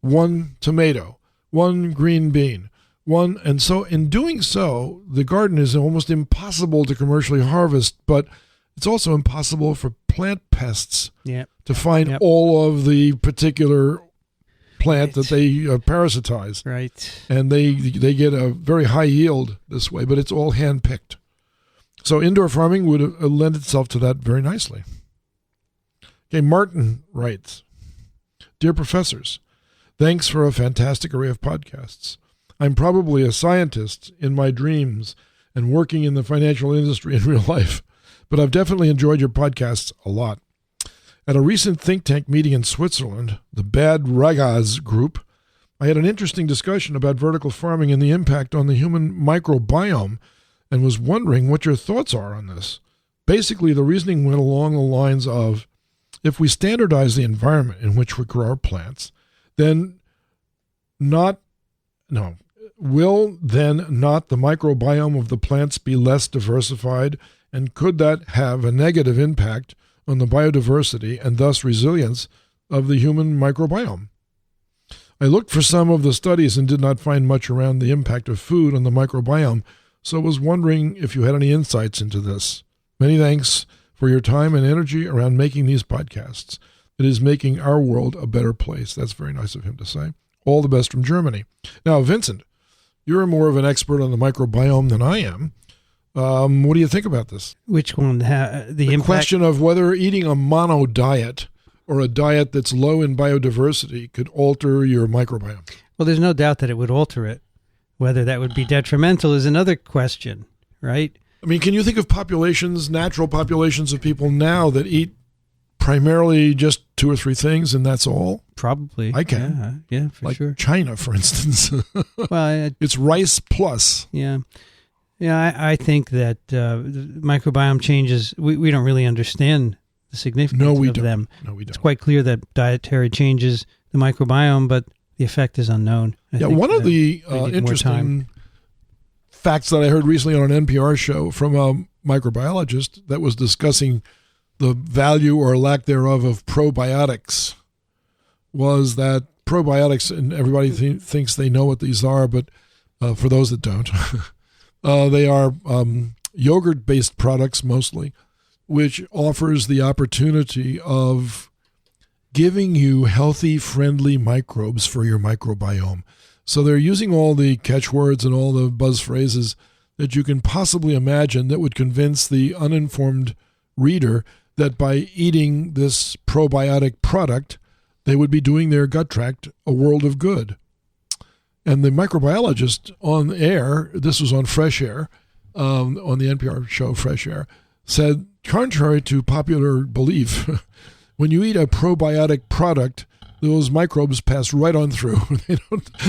one tomato, one green bean, and so in doing so, the garden is almost impossible to commercially harvest, but it's also impossible for plant pests to find all of the particular plant that they parasitize. Right. And they get a very high yield this way, but it's all hand-picked. So indoor farming would lend itself to that very nicely. Okay, Martin writes, Dear professors, thanks for a fantastic array of podcasts. I'm probably a scientist in my dreams and working in the financial industry in real life, but I've definitely enjoyed your podcasts a lot. At a recent think tank meeting in Switzerland, the Bad Ragaz group, I had an interesting discussion about vertical farming and the impact on the human microbiome, and was wondering what your thoughts are on this. Basically, the reasoning went along the lines of, if we standardize the environment in which we grow our plants, then will then not the microbiome of the plants be less diversified, and could that have a negative impact on the biodiversity and thus resilience of the human microbiome? I looked for some of the studies and did not find much around the impact of food on the microbiome, so was wondering if you had any insights into this. Many thanks for your time and energy around making these podcasts. It is making our world a better place. That's very nice of him to say. All the best from Germany. Now, Vincent, you're more of an expert on the microbiome than I am. What do you think about this? Which one? The impact? Question of whether eating a mono diet or a diet that's low in biodiversity could alter your microbiome. Well, there's no doubt that it would alter it. Whether that would be detrimental is another question, right? I mean, can you think of populations, natural populations of people now that eat primarily just 2 or 3 things and that's all? Probably. I can. Yeah, for like sure. China, for instance. Well, it's rice plus. Yeah. Yeah, I think that microbiome changes, we don't really understand the significance of them. No, we don't. It's quite clear that dietary changes the microbiome, but the effect is unknown. One of the interesting facts that I heard recently on an NPR show from a microbiologist that was discussing the value or lack thereof of probiotics was that probiotics, and everybody thinks they know what these are, but for those that don't, they are yogurt-based products mostly, which offers the opportunity of giving you healthy, friendly microbes for your microbiome. So they're using all the catchwords and all the buzz phrases that you can possibly imagine that would convince the uninformed reader that by eating this probiotic product, they would be doing their gut tract a world of good. And the microbiologist on air, this was on Fresh Air, on the NPR show Fresh Air, said, contrary to popular belief, when you eat a probiotic product, those microbes pass right on through.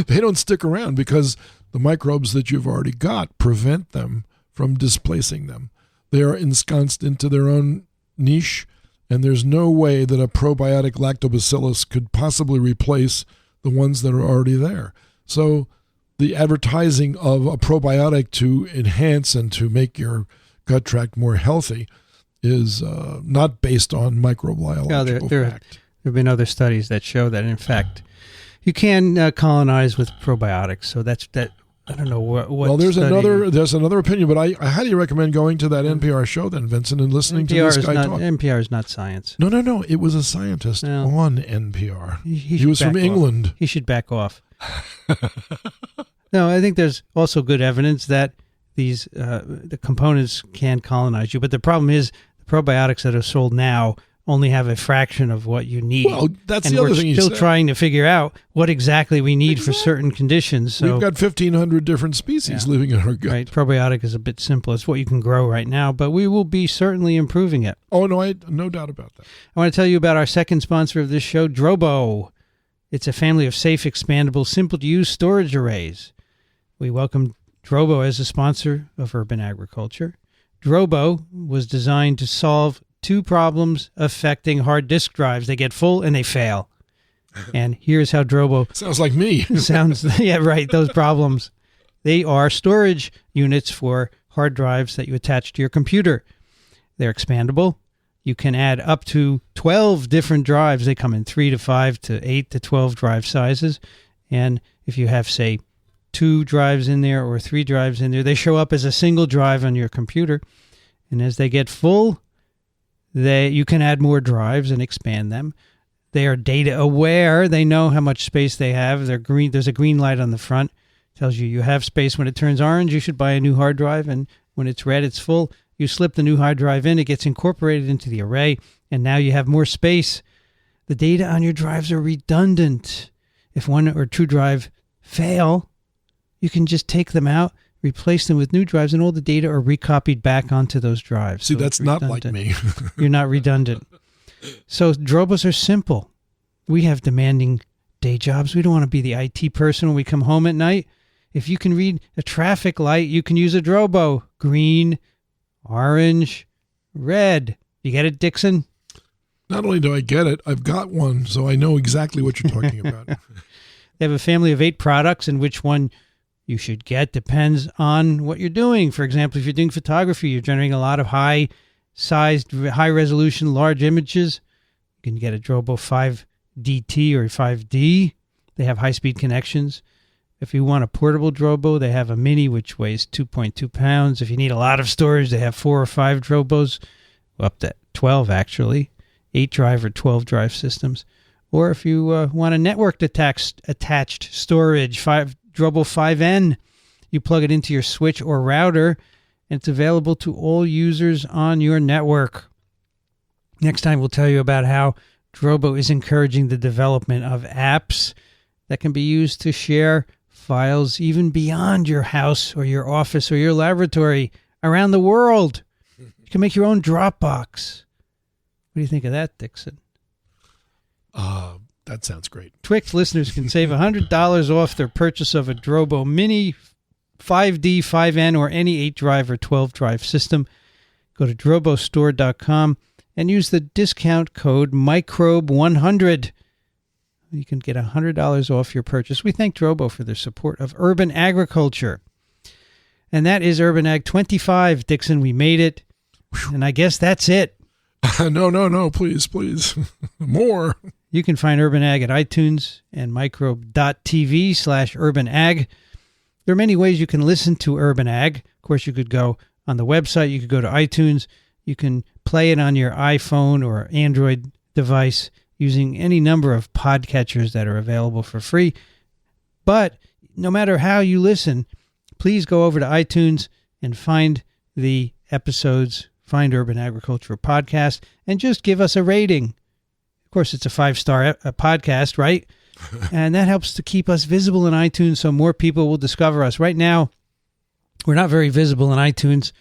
They don't stick around because the microbes that you've already got prevent them from displacing them. They are ensconced into their own niche, and there's no way that a probiotic lactobacillus could possibly replace the ones that are already there. So the advertising of a probiotic to enhance and to make your gut tract more healthy is not based on microbiological fact. There have been other studies that show that, in fact, you can colonize with probiotics. So that's that. I don't know what. Well, there's another opinion, but I highly recommend going to that NPR show then, Vincent, and listening to this guy talk. NPR is not science. No. It was a scientist on NPR. He was from England. He should back off. No, I think there's also good evidence that these the components can colonize you, but the problem is the probiotics that are sold now only have a fraction of what you need. Well, that's the other thing. We're still trying to figure out what exactly we need for certain conditions. So we've got 1,500 different species living in our gut. Right, probiotic is a bit simple. It's what you can grow right now, but we will be certainly improving it. Oh, no doubt about that. I want to tell you about our second sponsor of this show, Drobo. It's a family of safe, expandable, simple-to-use storage arrays. We welcome Drobo as a sponsor of urban agriculture. Drobo was designed to solve two problems affecting hard disk drives. They get full and they fail. And here's how Drobo... Sounds like me. Yeah, right, those problems. They are storage units for hard drives that you attach to your computer. They're expandable. You can add up to 12 different drives. They come in 3 to 5 to 8 to 12 drive sizes. And if you have, say, 2 drives in there or 3 drives in there, they show up as a single drive on your computer. And as they get full, you can add more drives and expand them. They are data aware. They know how much space they have. They're green. There's a green light on the front. It tells you have space. When it turns orange, you should buy a new hard drive. And when it's red, it's full. You slip the new hard drive in. It gets incorporated into the array. And now you have more space. The data on your drives are redundant. If 1 or 2 drives fail, you can just take them out, replace them with new drives, and all the data are recopied back onto those drives. See, that's not like me. You're not redundant. So Drobos are simple. We have demanding day jobs. We don't want to be the IT person when we come home at night. If you can read a traffic light, you can use a Drobo. Green, orange, red. You get it, Dickson? Not only do I get it, I've got one, so I know exactly what you're talking about. They have a family of 8 products, and which one you should get depends on what you're doing. For example, if you're doing photography, you're generating a lot of high-sized, high-resolution, large images. You can get a Drobo 5DT or 5D. They have high-speed connections. If you want a portable Drobo, they have a mini, which weighs 2.2 pounds. If you need a lot of storage, they have 4 or 5 Drobos, up to 12 actually, 8-drive or 12-drive systems. Or if you want a networked attached storage, Drobo 5N, you plug it into your switch or router, and it's available to all users on your network. Next time, we'll tell you about how Drobo is encouraging the development of apps that can be used to share files even beyond your house or your office or your laboratory around the world. You can make your own Dropbox. What do you think of that, Dickson? That sounds great. Twix listeners can save $100 off their purchase of a Drobo Mini 5D, 5N, or any 8-drive or 12-drive system. Go to drobostore.com and use the discount code MICROBE100. You can get $100 off your purchase. We thank Drobo for their support of urban agriculture. And that is Urban Ag 25. Dickson, we made it. And I guess that's it. No, please. More. You can find Urban Ag at iTunes and microbe.tv/urbanag. There are many ways you can listen to Urban Ag. Of course, you could go on the website. You could go to iTunes. You can play it on your iPhone or Android device using any number of podcatchers that are available for free. But no matter how you listen, please go over to iTunes and find the episodes, find Urban Agriculture Podcast, and just give us a rating. Of course, it's a 5-star podcast, right? And that helps to keep us visible in iTunes so more people will discover us. Right now, we're not very visible in iTunes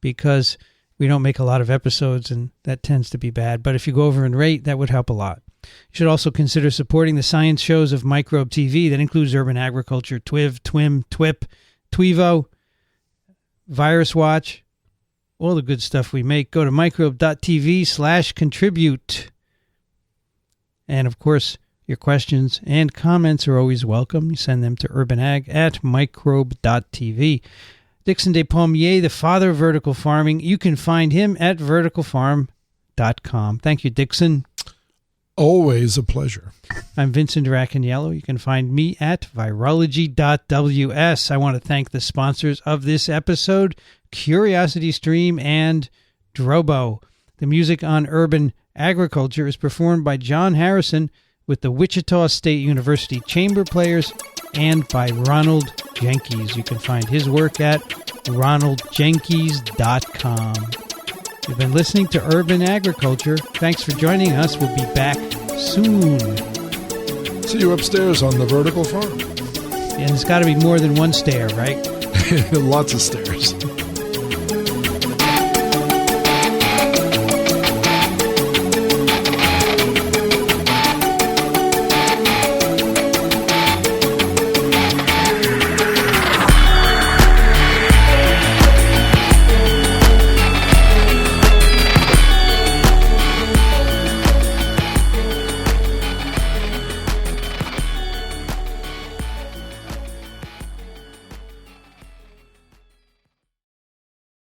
because we don't make a lot of episodes, and that tends to be bad. But if you go over and rate, that would help a lot. You should also consider supporting the science shows of Microbe TV. That includes Urban Agriculture, TWIV, TWIM, TWIP, TWEVO, Virus Watch, all the good stuff we make. Go to microbe.tv/contribute. And, of course, Your questions and comments are always welcome. You send them to urbanag@microbe.tv. Dickson Despommier, the father of vertical farming. You can find him at verticalfarm.com. Thank you, Dickson. Always a pleasure. I'm Vincent Racaniello. You can find me at virology.ws. I want to thank the sponsors of this episode, CuriosityStream and Drobo. The music on urban agriculture is performed by John Harrison with the Wichita State University Chamber Players and by Ronald Jenkins. You can find his work at ronaldjenkins.com. You've been listening to Urban Agriculture. Thanks for joining us. We'll be back soon. See you upstairs on the vertical farm. And there's got to be more than one stair, right? Lots of stairs.